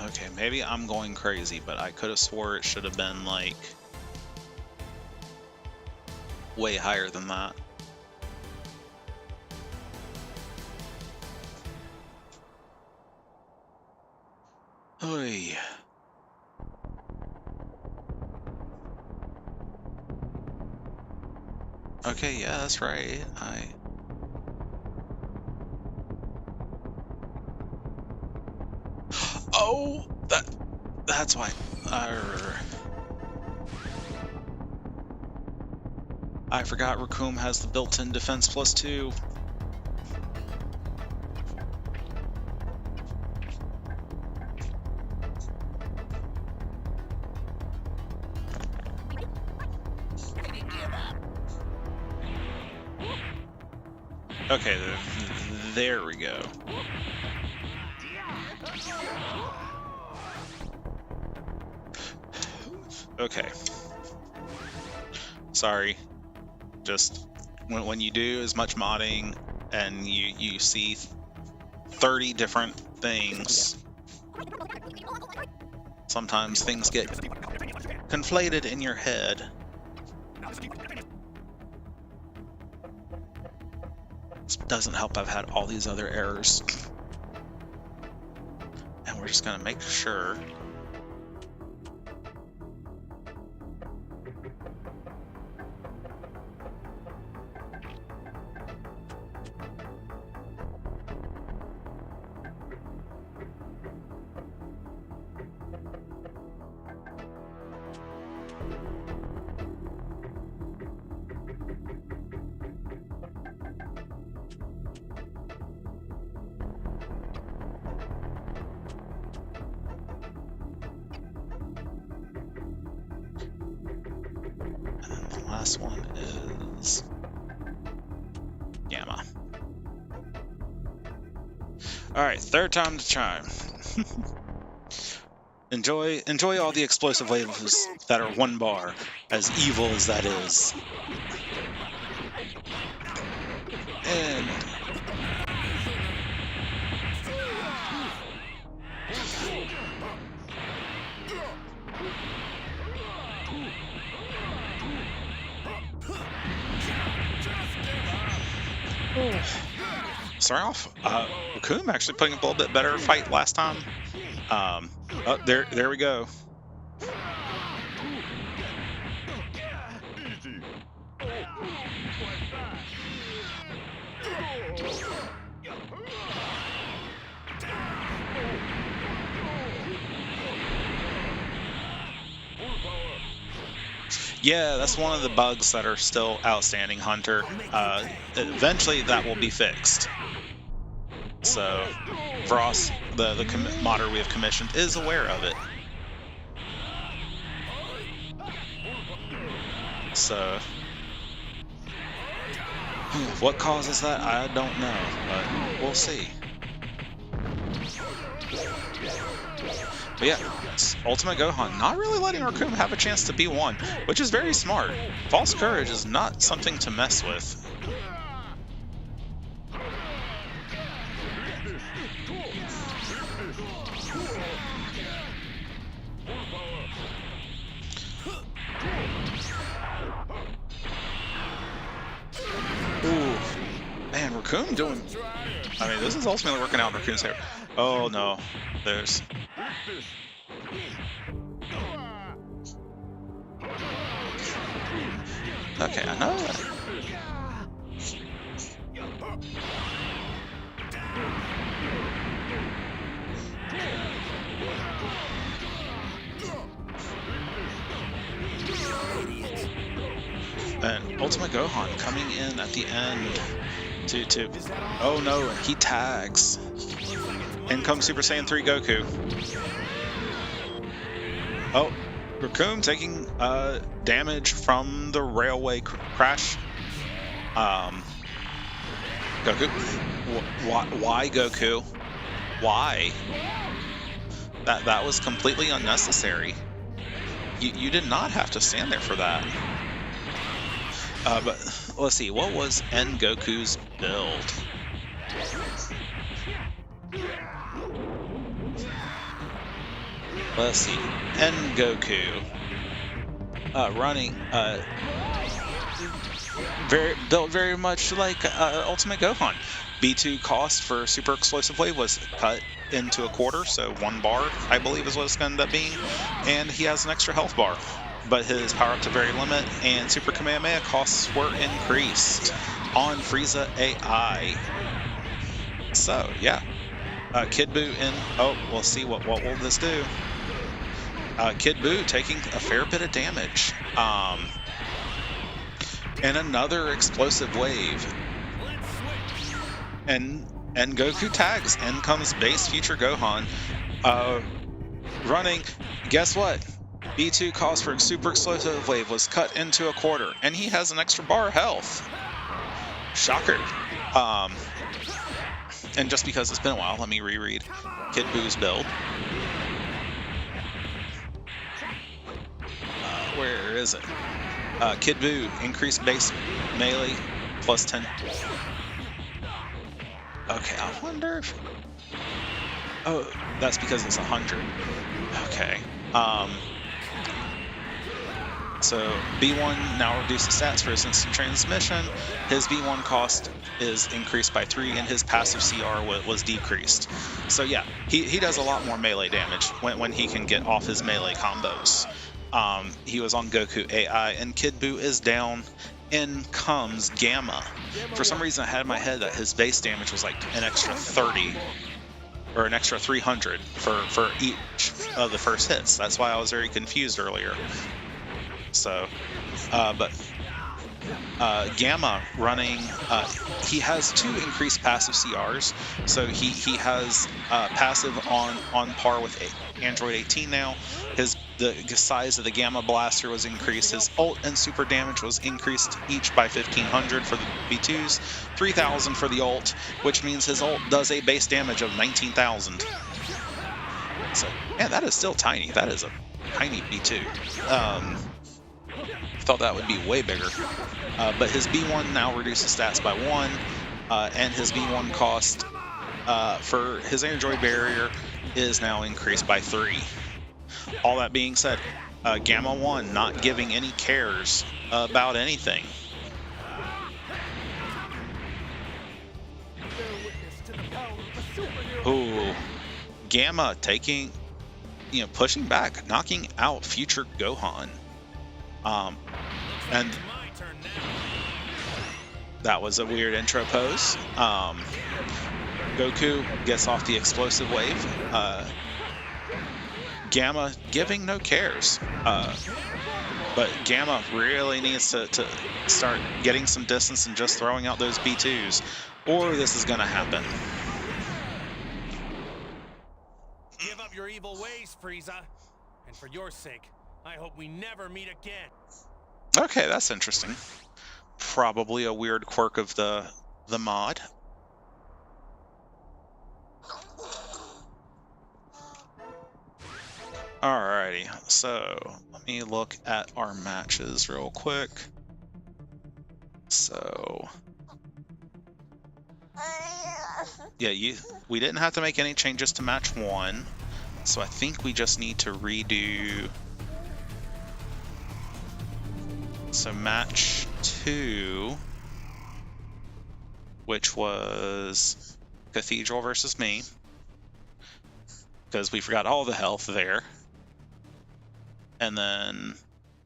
Okay, maybe I'm going crazy, but I could have swore it should have been like way higher than that. Oy. Okay, yeah, that's right. Oh, that's why. I forgot Raccoon has the built-in defense +2. Okay, there we go. Okay. Sorry. Just when you do as much modding and you see 30 different things, sometimes things get conflated in your head. This doesn't help I've had all these other errors. And we're just gonna make sure. last one is Gamma. Alright, third time to chime. Enjoy all the explosive waves that are 1 bar, as evil as that is. And start off, Raccoon actually putting up a little bit better fight last time. Oh, there we go. Yeah, that's one of the bugs that are still outstanding, Hunter. Eventually that will be fixed. So, Frost, the modder we have commissioned, is aware of it. So, what causes that, I don't know, but we'll see. But yeah, Ultimate Gohan not really letting Raccoon have a chance to be one, which is very smart. False Courage is not something to mess with. Ooh, man, Raccoon doing... I mean, this is ultimately working out in Raccoon's favor. Oh no, there's... Okay, I know that. And Ultimate Gohan coming in at the end to oh no, and he tags. In comes Super Saiyan 3 Goku. Oh, Raccoon taking damage from the railway crash. Goku, why Goku? Why? That was completely unnecessary. You did not have to stand there for that. But let's see, what was N Goku's build? Let's see, N Goku running built very much like Ultimate Gohan. B2 cost for Super Explosive Wave was cut into a quarter, so 1 bar I believe is what it's going to end up being, and he has an extra health bar. But his power up to very limit and Super Kamehameha costs were increased on Frieza AI. So yeah, Kid Buu in. Oh, we'll see what will this do. Kid Buu taking a fair bit of damage. And another explosive wave. And Goku tags. In comes base Future Gohan. Running. Guess what? B2 cost for Super Explosive Wave was cut into a quarter, and he has an extra bar of health. Shocker. And just because it's been a while, let me reread Kid Buu's build. Where is it? Kid Buu, increased base melee plus 10. Okay, I wonder if... Oh, that's because it's 100. Okay. So B1 now reduces stats for his instant transmission. His B1 cost is increased by 3, and his passive CR was decreased. So yeah, he does a lot more melee damage when he can get off his melee combos. He was on Goku AI, and Kid Buu is down. In comes Gamma. For some reason I had in my head that his base damage was like an extra 30 or an extra 300 for each of the first hits. That's why I was very confused earlier. So, but Gamma running, he has 2 increased passive CRs, so he has passive on par with Android 18 now. The size of the Gamma Blaster was increased. His ult and super damage was increased each by 1,500 for the B2s, 3,000 for the ult, which means his ult does a base damage of 19,000. So, man, that is still tiny. That is a tiny B2. Thought that would be way bigger. But his B1 now reduces stats by 1, and his B1 cost for his Android barrier is now increased by 3. All that being said, Gamma 1 not giving any cares about anything. Ooh, Gamma taking, pushing back, knocking out future Gohan. And that was a weird intro pose. Goku gets off the explosive wave. Gamma giving no cares. But Gamma really needs to start getting some distance and just throwing out those B2s, or this is going to happen. Give up your evil ways, Frieza. And for your sake, I hope we never meet again. Okay, that's interesting. Probably a weird quirk of the mod. Alrighty, so let me look at our matches real quick. So, yeah, we didn't have to make any changes to match 1, so I think we just need to redo. So match 2, which was Cathedral versus me, because we forgot all the health there. And then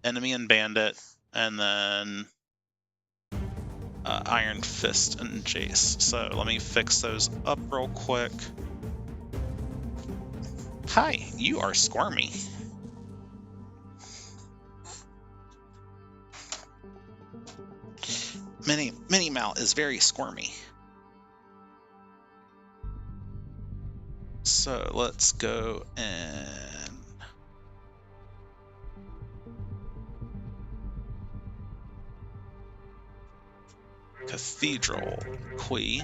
Enemy and Bandit, and then Iron Fist and Jace. So let me fix those up real quick. Hi, you are squirmy. Mini Mal is very squirmy. So let's go and Cathedral Kui.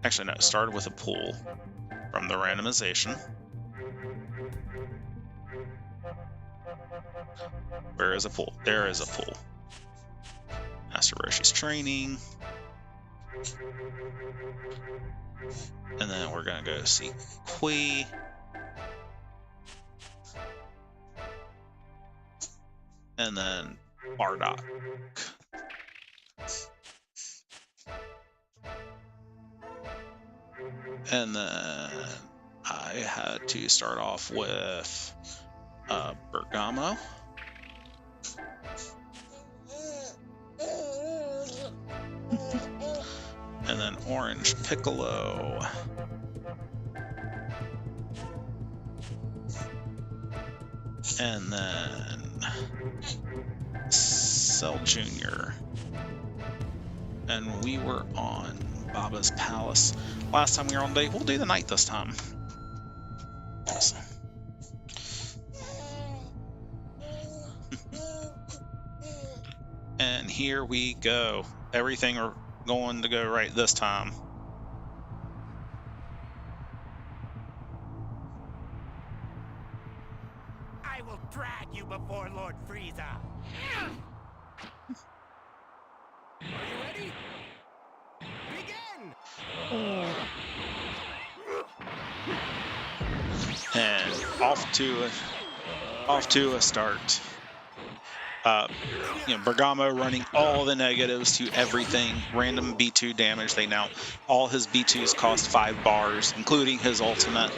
Actually, no, it started with a pull from the randomization. Where is a pull? There is a pull. Master Roshi's training. And then we're going to go see Kui. And then Bardock. And then I had to start off with Bergamo. And then Orange Piccolo. And then Cell Jr. And we were on Baba's Palace. Last time we were on day, we'll do the night this time. So. And here we go. Everything are going to go right this time. I will drag you before Lord Frieza. Are you ready? Begin! And off to a start. Bergamo running all the negatives to everything. Random B2 damage. All his B2s cost 5 bars, including his ultimate.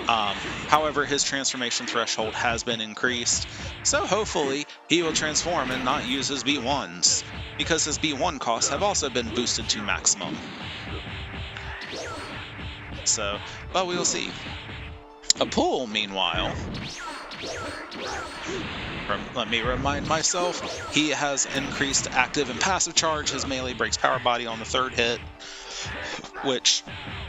However, his transformation threshold has been increased, so hopefully he will transform and not use his B1s, because his B1 costs have also been boosted to maximum. So, but we will see. A Pool, meanwhile, let me remind myself, he has increased active and passive charge. His melee breaks power body on the 3rd hit, which,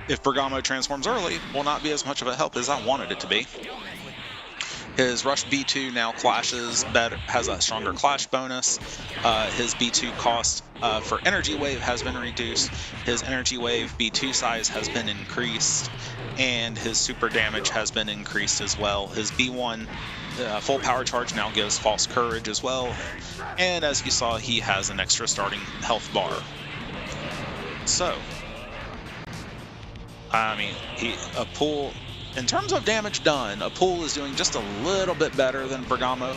if Bergamo transforms early, will not be as much of a help as I wanted it to be. His Rush B2 now clashes better, has a stronger clash bonus. His B2 cost for Energy Wave has been reduced. His Energy Wave B2 size has been increased, and his super damage has been increased as well. His B1 full power charge now gives False Courage as well, and as you saw, he has an extra starting health bar. So, I mean, a Pool. In terms of damage done, a Pool is doing just a little bit better than Bergamo.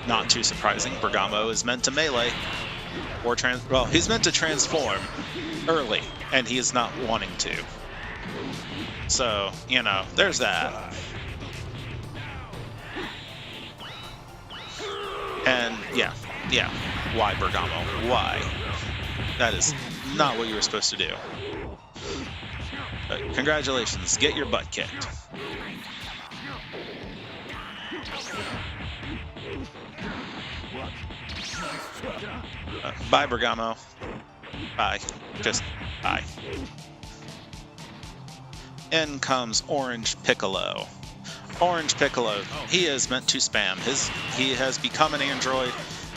Not too surprising. Bergamo is meant to melee, or well, he's meant to transform early, and he is not wanting to. So, you know, there's that. And yeah, why Bergamo? Why? That is not what you were supposed to do. But congratulations, get your butt kicked. Bye, Bergamo. Bye. Just bye. In comes Orange Piccolo. Orange Piccolo, he is meant to spam. He has become an android.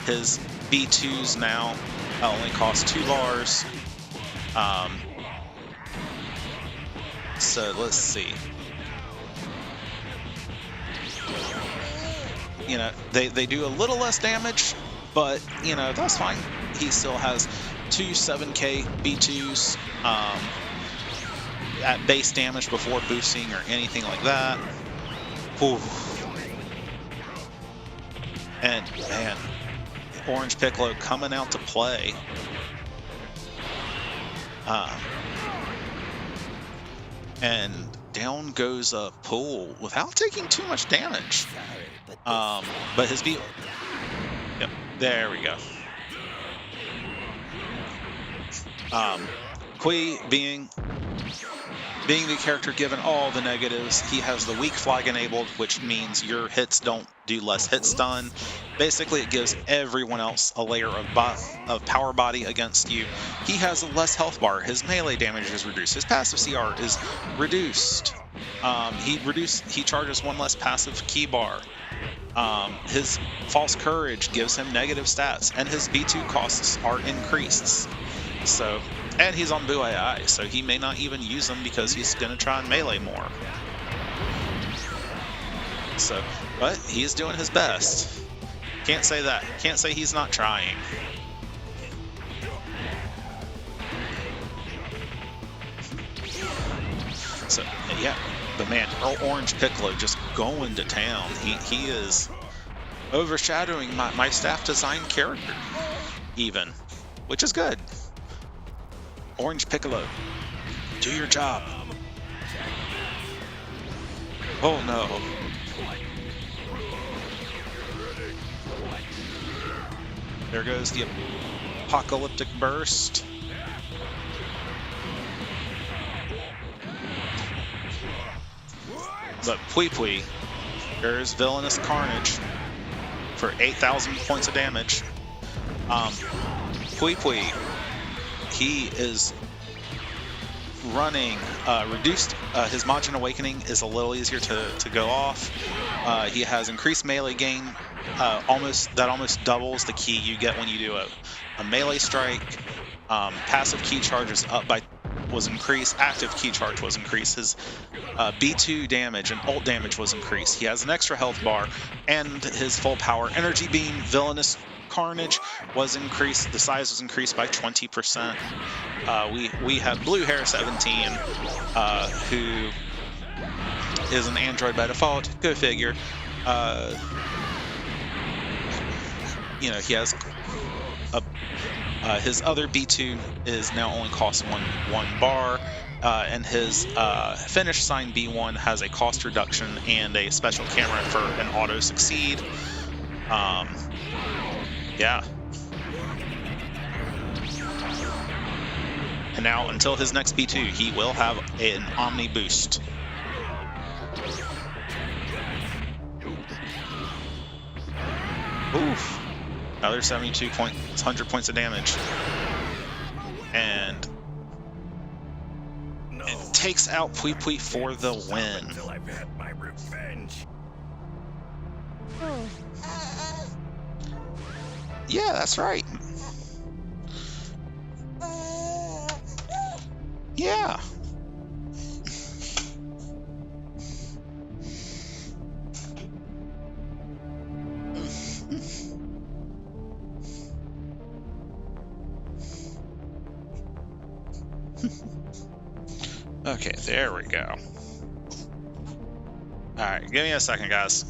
His B2s now only cost 2 bars. So let's see. You know, they do a little less damage, but you know, that's fine. He still has 2 7K B2s at base damage before boosting or anything like that. Whew. And man, Orange Piccolo coming out to play. And down goes a Pool without taking too much damage. But his B... Yep, there we go. Kui being the character given all the negatives, he has the weak flag enabled, which means your hits don't do less hit stun. Basically, it gives everyone else a layer of power body against you. He has a less health bar. His melee damage is reduced. His passive CR is reduced. He charges 1 less passive key bar. His False Courage gives him negative stats, and his B2 costs are increased. So, and he's on Buu AI, so he may not even use them because he's going to try and melee more. So, but he's doing his best. Can't say that. Can't say he's not trying. So, yeah, but man, Orange Piccolo just going to town. He is overshadowing my staff design character, even, which is good. Orange Piccolo, do your job. Oh no. There goes the apocalyptic burst. But Pui Pui, there's villainous carnage for 8,000 points of damage. Pui Pui, he is running reduced. His Majin Awakening is a little easier to go off. He has increased melee gain. Almost doubles the key you get when you do a melee strike. Passive key charge was increased. Active key charge was increased. His B2 damage and ult damage was increased. He has an extra health bar, and his full power energy beam villainous carnage was increased. The size was increased by 20%. We have Blue Hair 17, who is an android by default. Go figure. You know, he has his other B2 is now only cost one bar, and his finish sign B1 has a cost reduction and a special camera for an auto succeed. Yeah. And now, until his next B2, he will have an Omni boost. Oof. Another 100 points of damage. And it takes out Pui Pui for the win. Until I've had my revenge. Yeah, that's right. Yeah. Okay, there we go. Alright, give me a second, guys.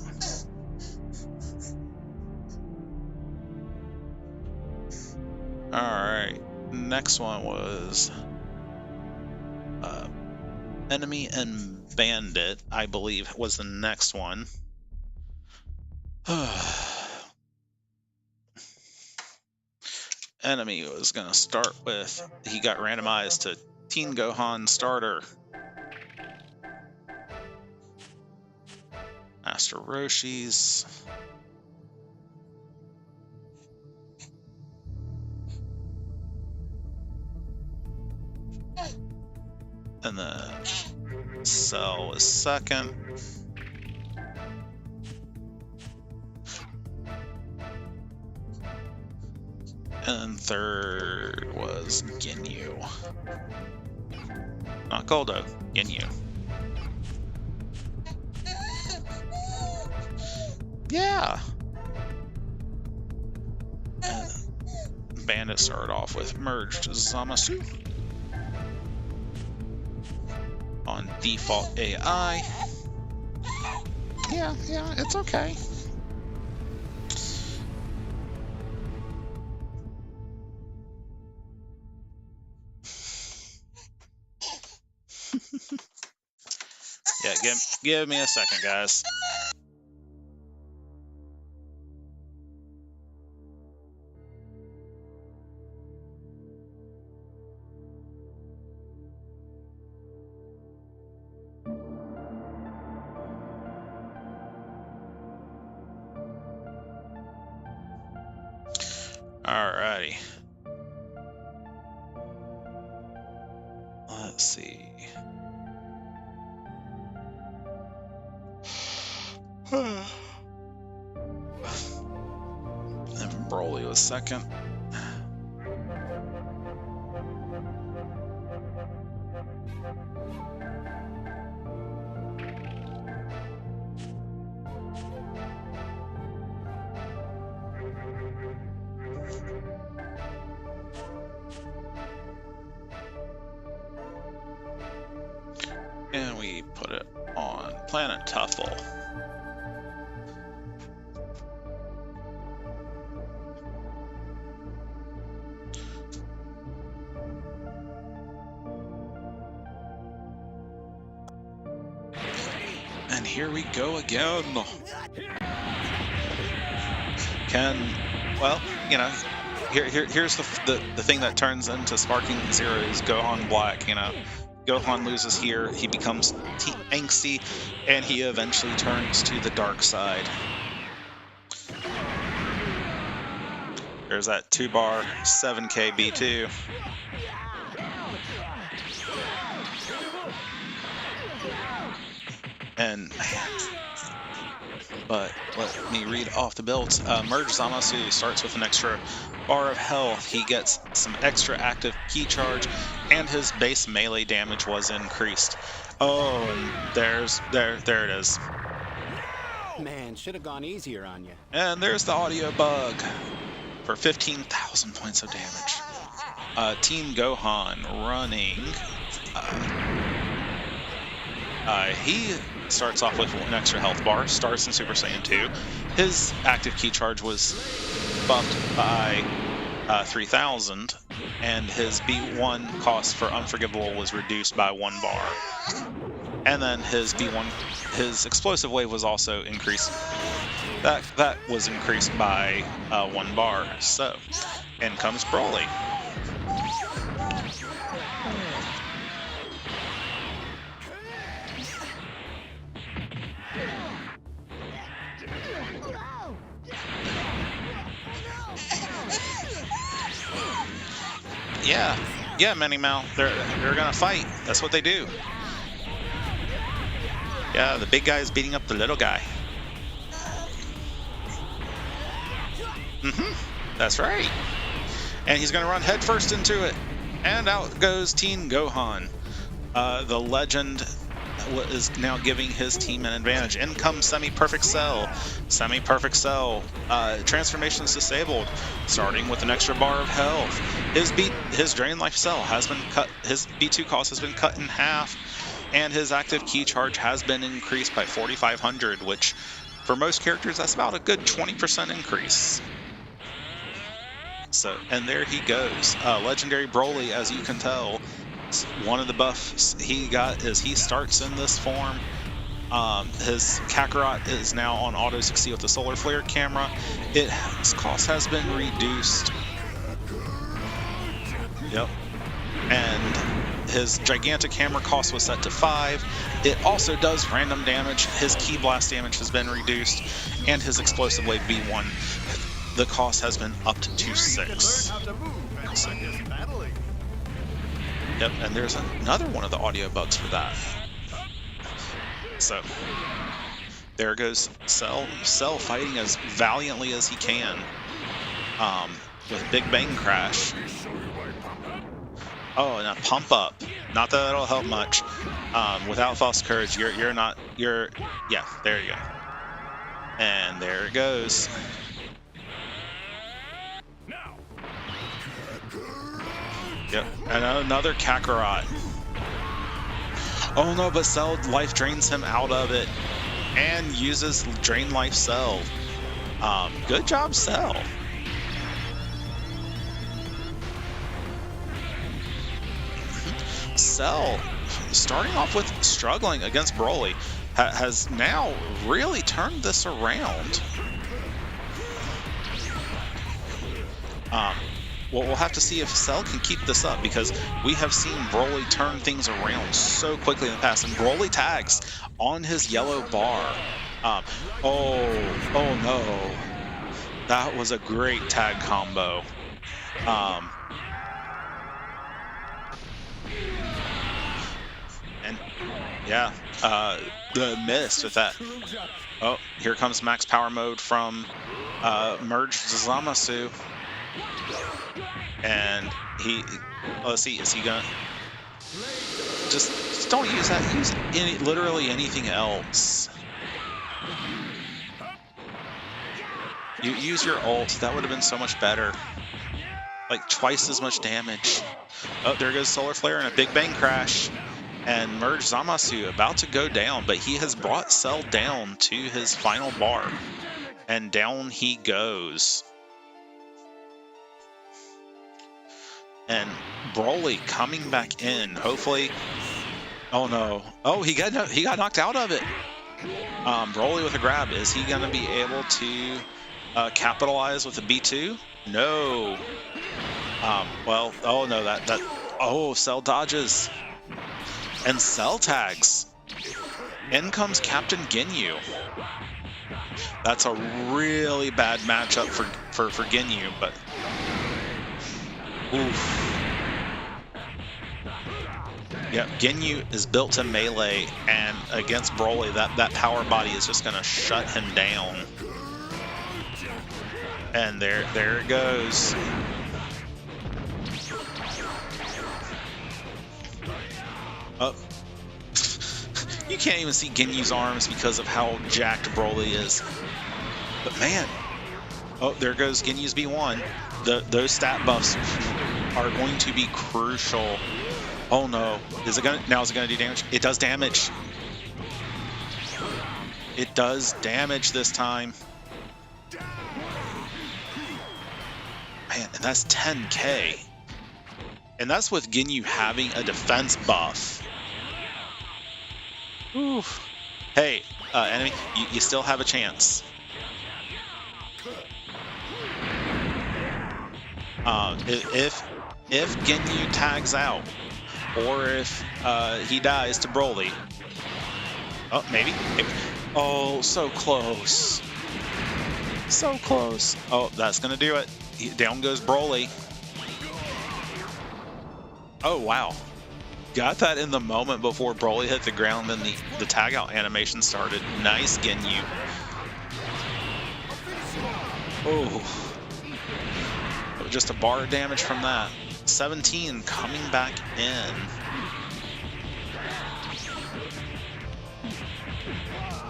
Alright, next one was Enemy and Bandit, I believe, was the next one. Enemy was going to start with, he got randomized to Teen Gohan starter. Master Roshi's. And then Cell was second. And third was Ginyu. Not Goldo, Ginyu. Yeah. And Bandit started off with merged Zamasu. On default AI. Yeah, it's okay. Yeah, give me a second, guys. Alrighty. Let's see. And Broly was second. And we put it on Planet Tuffle. And here we go again. Well, you know, here's the thing that turns into Sparking Zero is Gohan Black, you know. Gohan loses here, he becomes angsty, and he eventually turns to the dark side. There's that 2-bar 7K B2. And but let me read off the builds. Merge Zamasu starts with an extra bar of health. He gets some extra active key charge, and his base melee damage was increased. Oh, and there it is. Man, should have gone easier on you. And there's the audio bug for 15,000 points of damage. Team Gohan running. He starts off with an extra health bar, starts in Super Saiyan 2. His active key charge was bumped by 3,000, and his B1 cost for Unforgivable was reduced by 1 bar. And then his B1, his explosive wave was also increased. That was increased by 1 bar. So, in comes Broly. Yeah, Minnie Mal. They're gonna fight. That's what they do. Yeah, the big guy is beating up the little guy. That's right. And he's gonna run headfirst into it. And out goes Teen Gohan. The legend is now giving his team an advantage. In comes Semi-Perfect Cell. Semi-Perfect Cell. Transformation is disabled, starting with an extra bar of health. His Drain Life Cell has been cut. His B2 cost has been cut in half, and his active key charge has been increased by 4,500, which for most characters that's about a good 20% increase. So, and there he goes. Legendary Broly, as you can tell. One of the buffs he got is he starts in this form. His Kakarot is now on auto succeed with the solar flare camera. Its cost has been reduced. Yep. And his gigantic hammer cost was set to 5. It also does random damage. His key blast damage has been reduced, and his explosive blade B1, the cost has been upped to 6. Yep, and there's another one of the audio bugs for that. So there goes Cell fighting as valiantly as he can with Big Bang Crash. Oh, and a pump up. Not that it'll help much. Without false courage, yeah, there you go. And there it goes. Yep, and another Kakarot. Oh no, but Cell life drains him out of it and uses Drain Life Cell. Good job, Cell. Cell, starting off with struggling against Broly, has now really turned this around. Well, we'll have to see if Cell can keep this up, because we have seen Broly turn things around so quickly in the past. And Broly tags on his yellow bar. Oh no. That was a great tag combo. And yeah, the mist with that. Oh, here comes max power mode from Merged Zamasu. And let's see, is he gonna just don't use that, use literally anything else. You use your ult, that would have been so much better, like twice as much damage. Oh, there goes Solar Flare and a Big Bang Crash, and Merge Zamasu about to go down, but he has brought Cell down to his final bar, and down he goes. And Broly coming back in, hopefully. Oh no! Oh, he got knocked out of it. Broly with a grab. Is he gonna be able to capitalize with a B2? No. Well, oh no, oh, Cell dodges and Cell tags. In comes Captain Ginyu. That's a really bad matchup for Ginyu, but. Oof. Yeah, Ginyu is built to melee, and against Broly, that power body is just gonna shut him down. And there it goes. Oh. You can't even see Ginyu's arms because of how jacked Broly is. But man, oh, there goes Ginyu's B1. Those stat buffs are going to be crucial. Oh no, is it gonna do damage? It does damage. It does damage this time. Man, and that's 10k. And that's with Ginyu having a defense buff. Oof. Hey, enemy, you still have a chance. If Ginyu tags out, or if he dies to Broly. Oh, maybe. Oh, so close. So close. Oh, that's gonna do it. Down goes Broly. Oh, wow. Got that in the moment before Broly hit the ground, then the tag out animation started. Nice Ginyu. Oh. Just a bar of damage from that. 17 coming back in.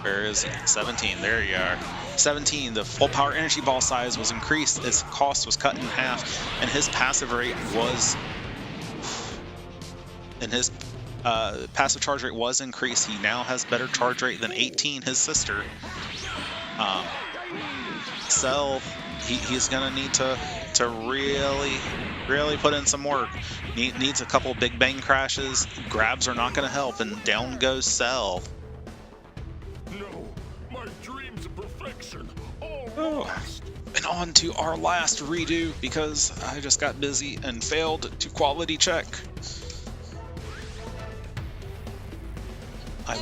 Where is he? 17, there you are. 17, the full power energy ball size was increased, its cost was cut in half, and his passive rate was... And his passive charge rate was increased. He now has better charge rate than 18, his sister. Cell, he's gonna need to really put in some work. Needs a couple big bang crashes. Grabs are not gonna help, and down goes Cell. No, my dreams of perfection, all lost. And on to our last redo, because I just got busy and failed to quality check. I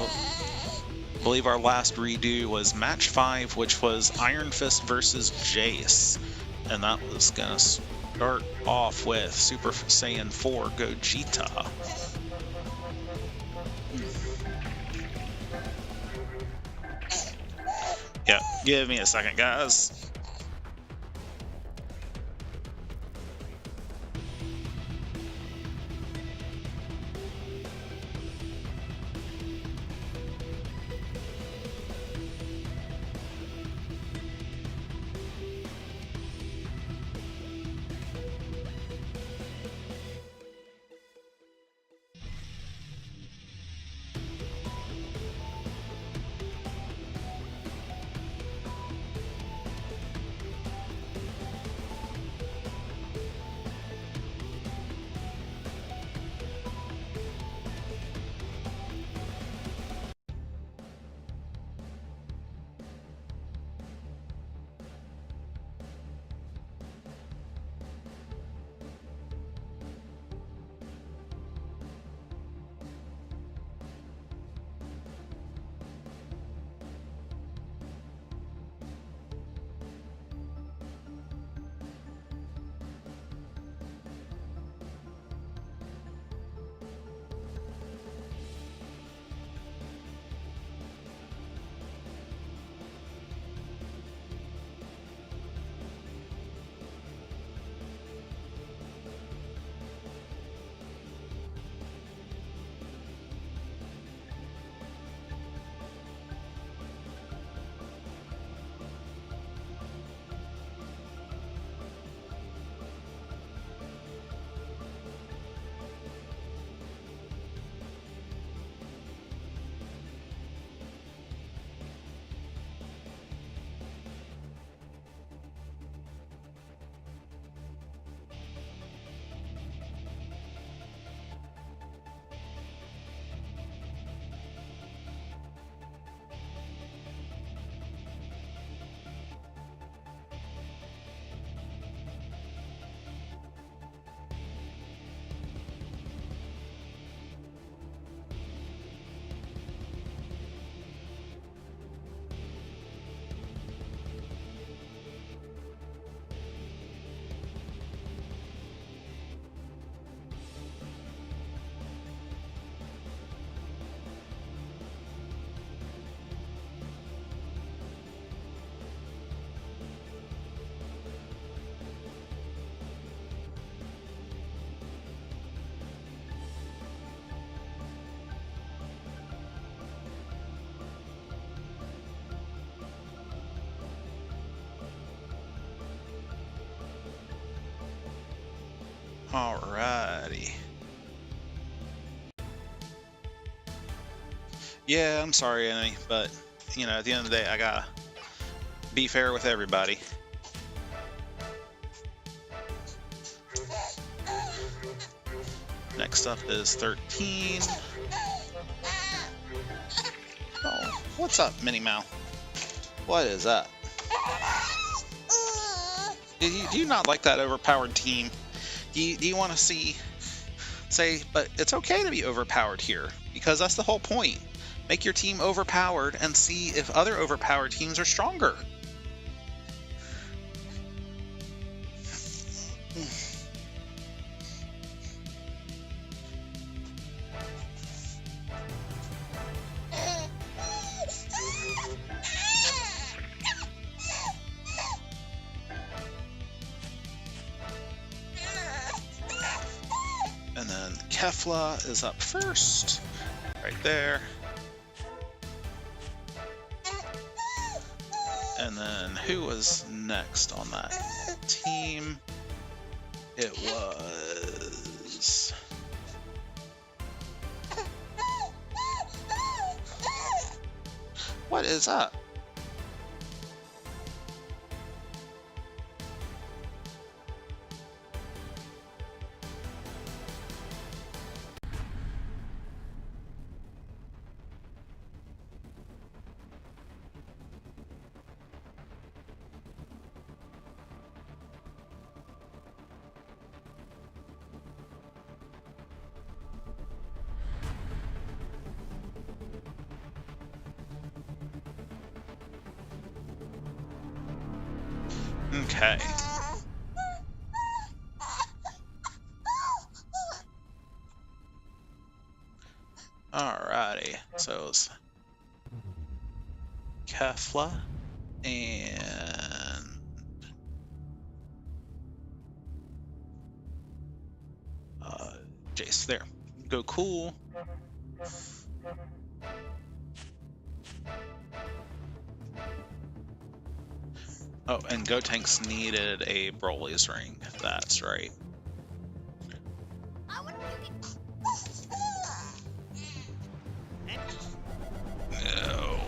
believe our last redo was match 5, which was Iron Fist versus Jace. And that was gonna start off with Super Saiyan 4 Gogeta. Yeah, give me a second, guys. Alrighty. Yeah, I'm sorry, Annie, but, you know, at the end of the day, I gotta be fair with everybody. Next up is 13. Oh, what's up, Minnie Mouse? What is up? Do you not like that overpowered team? Do you want to say, but it's okay to be overpowered here, because that's the whole point. Make your team overpowered and see if other overpowered teams are stronger. Kefla is up first, right there. And then who was next on that team? It was... What is up? Okay. Alrighty, so it's Kefla and Jace. There. Go cool. Oh, and Gotenks needed a Broly's ring. That's right. No.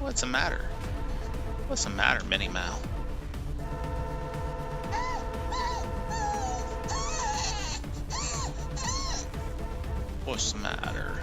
What's the matter? What's the matter, Minnie Mal? What's the matter?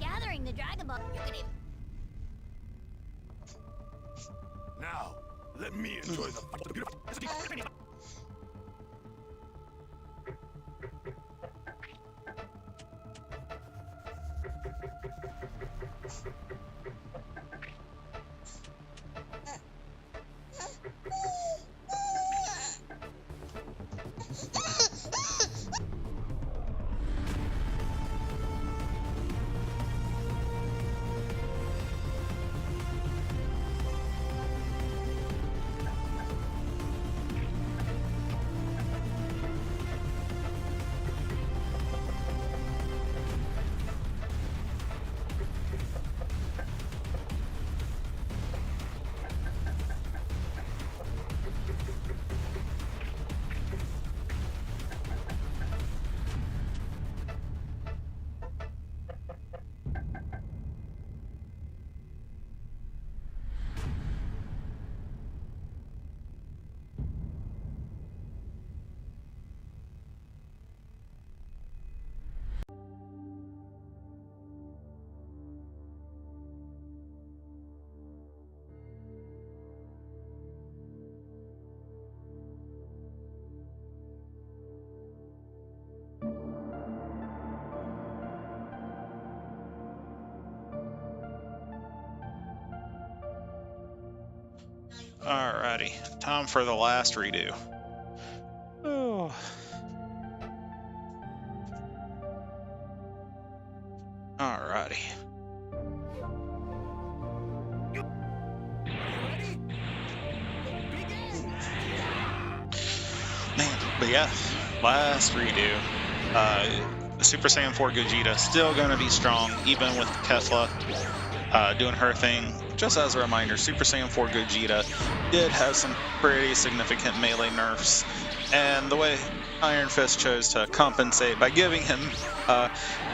Gathering the Dragon Ball. You can even... Now, let me enjoy the fight. Alrighty, time for the last redo. Oh. Alrighty. Man, but yeah, last redo. Super Saiyan 4 Gogeta still gonna be strong, even with Kefla doing her thing. Just as a reminder, Super Saiyan 4 Gogeta did have some pretty significant melee nerfs, and the way Iron Fist chose to compensate by giving him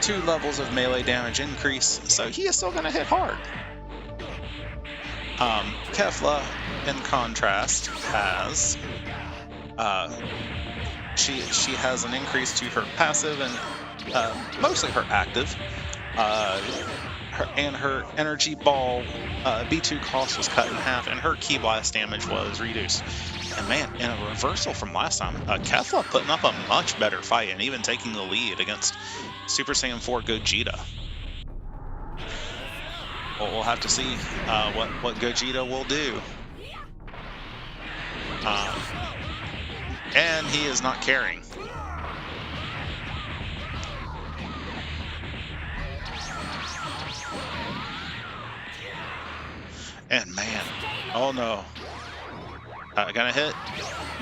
2 levels of melee damage increase, so he is still going to hit hard. Kefla, in contrast, has she has an increase to her passive and mostly her active. Her energy ball B2 cost was cut in half, and her ki blast damage was reduced. And man, in a reversal from last time, Kefla putting up a much better fight and even taking the lead against Super Saiyan 4 Gogeta. Well, we'll have to see what Gogeta will do. And he is not carrying. And man, oh no. Gonna hit?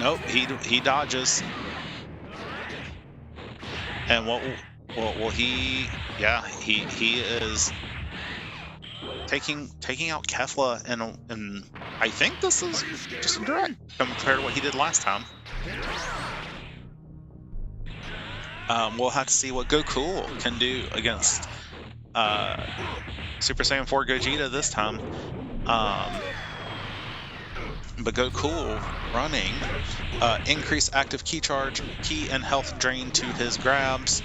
Nope, he dodges. And what will he? Yeah, he is taking out Kefla, and I think this is just a direct compared to what he did last time. We'll have to see what Goku can do against Super Saiyan 4 Gogeta this time. But Goku running increase active ki charge, ki and health drain to his grabs,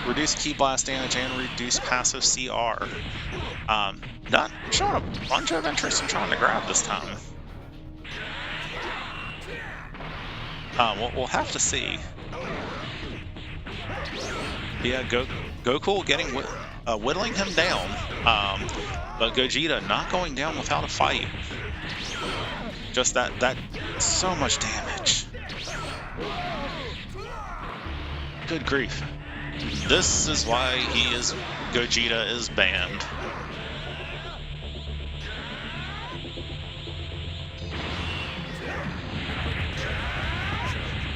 reduce ki blast damage, and reduce passive CR. Not showing a bunch of interest in trying to grab this time. We'll have to see. Yeah, Goku getting whittling him down, but Gogeta not going down without a fight. Just that so much damage. Good grief. This is why Gogeta is banned.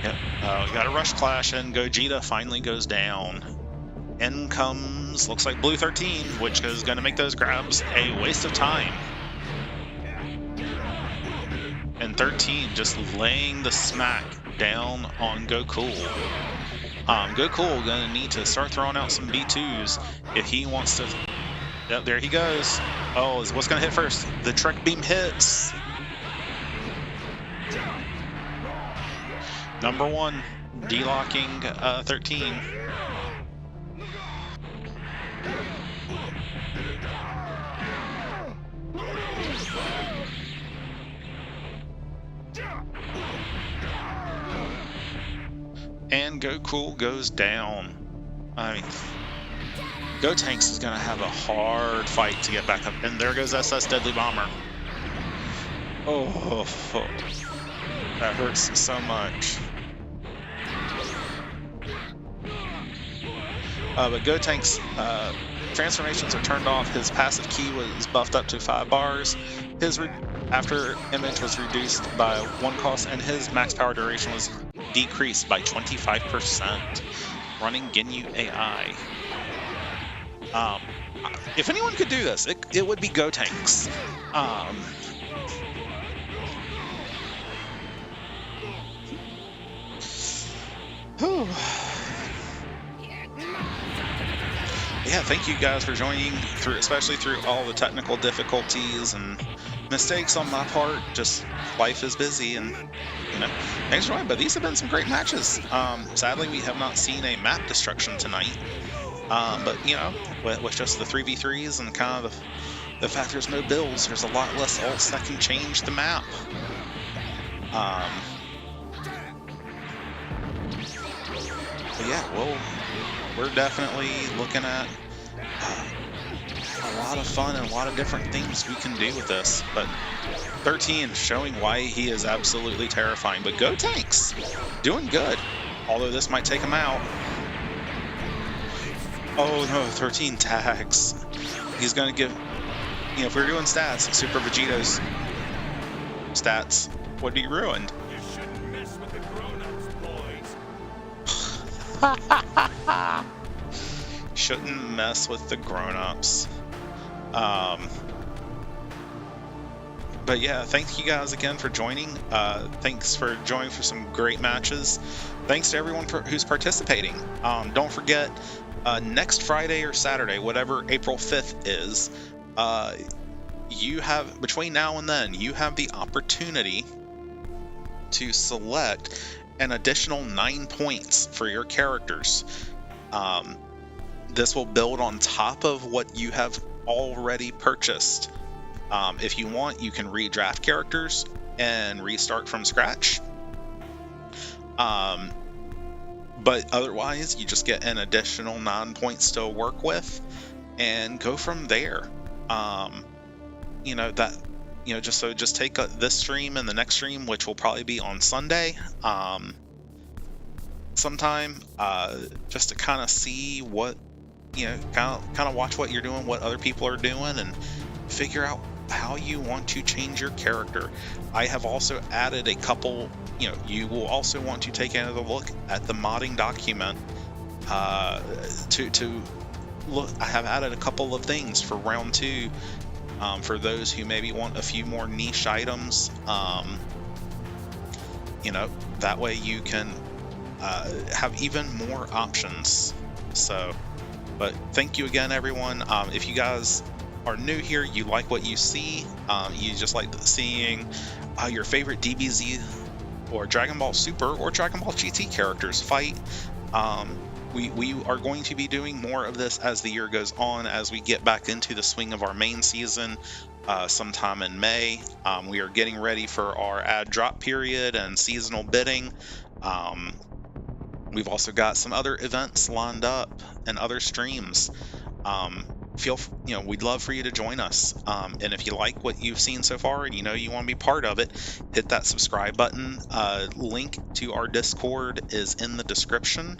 Yep. We got a rush clash, and Gogeta finally goes down. In comes, looks like Blue 13, which is going to make those grabs a waste of time. And 13 just laying the smack down on Goku. Goku gonna need to start throwing out some B2s if he wants to. Yep, there he goes. Oh, what's gonna hit first? The Trek Beam hits. Number 1, de-locking 13. And Goku goes down. I mean, Gotenks is going to have a hard fight to get back up. And there goes SS Deadly Bomber. Oh, that hurts so much. But Gotenks' transformations are turned off. His passive ki was buffed up to 5 bars. His after image was reduced by 1 cost, and his max power duration was decreased by 25%. Running Ginyu AI. If anyone could do this, it would be Gotenks. Yeah, thank you guys for joining through, especially through all the technical difficulties and mistakes on my part. Just life is busy, and thanks for joining. But these have been some great matches. Sadly, we have not seen a map destruction tonight. But with just the 3v3s and kind of the fact there's no builds, there's a lot less ults that can change the map. But yeah, we're definitely looking at a lot of fun and a lot of different things we can do with this. But 13 showing why he is absolutely terrifying. But Gotenks doing good, although this might take him out. Oh no, 13 tags. He's gonna give, if we're doing stats, Super Vegeto's stats would be ruined. You shouldn't mess with the grown-ups, boys. Shouldn't mess with the grown-ups. but yeah, thank you guys again for joining. Thanks for joining for some great matches. Thanks to everyone who's participating. Don't forget, next Friday or Saturday, whatever April 5th is, you have, between now and then, you have the opportunity to select an additional 9 points for your characters. This will build on top of what you have already purchased. If you want, you can redraft characters and restart from scratch. But otherwise, you just get an additional 9 points to work with and go from there. Just take this stream and the next stream, which will probably be on Sunday, sometime, just to kind of see what, kind of watch what you're doing, what other people are doing, and figure out how you want to change your character. I have also added a couple, you will also want to take another look at the modding document to look. I have added a couple of things for round 2 for those who maybe want a few more niche items. That way you can have even more options. So, but thank you again, everyone. If you guys are new here, you like what you see, you just like seeing your favorite DBZ or Dragon Ball Super or Dragon Ball GT characters fight, we are going to be doing more of this as the year goes on, as we get back into the swing of our main season sometime in May. We are getting ready for our ad drop period and seasonal bidding. We've also got some other events lined up and other streams. We'd love for you to join us. And if you like what you've seen so far and you want to be part of it, hit that subscribe button. Link to our Discord is in the description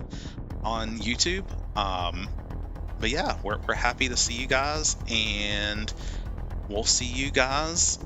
on YouTube. But yeah, we're happy to see you guys, and we'll see you guys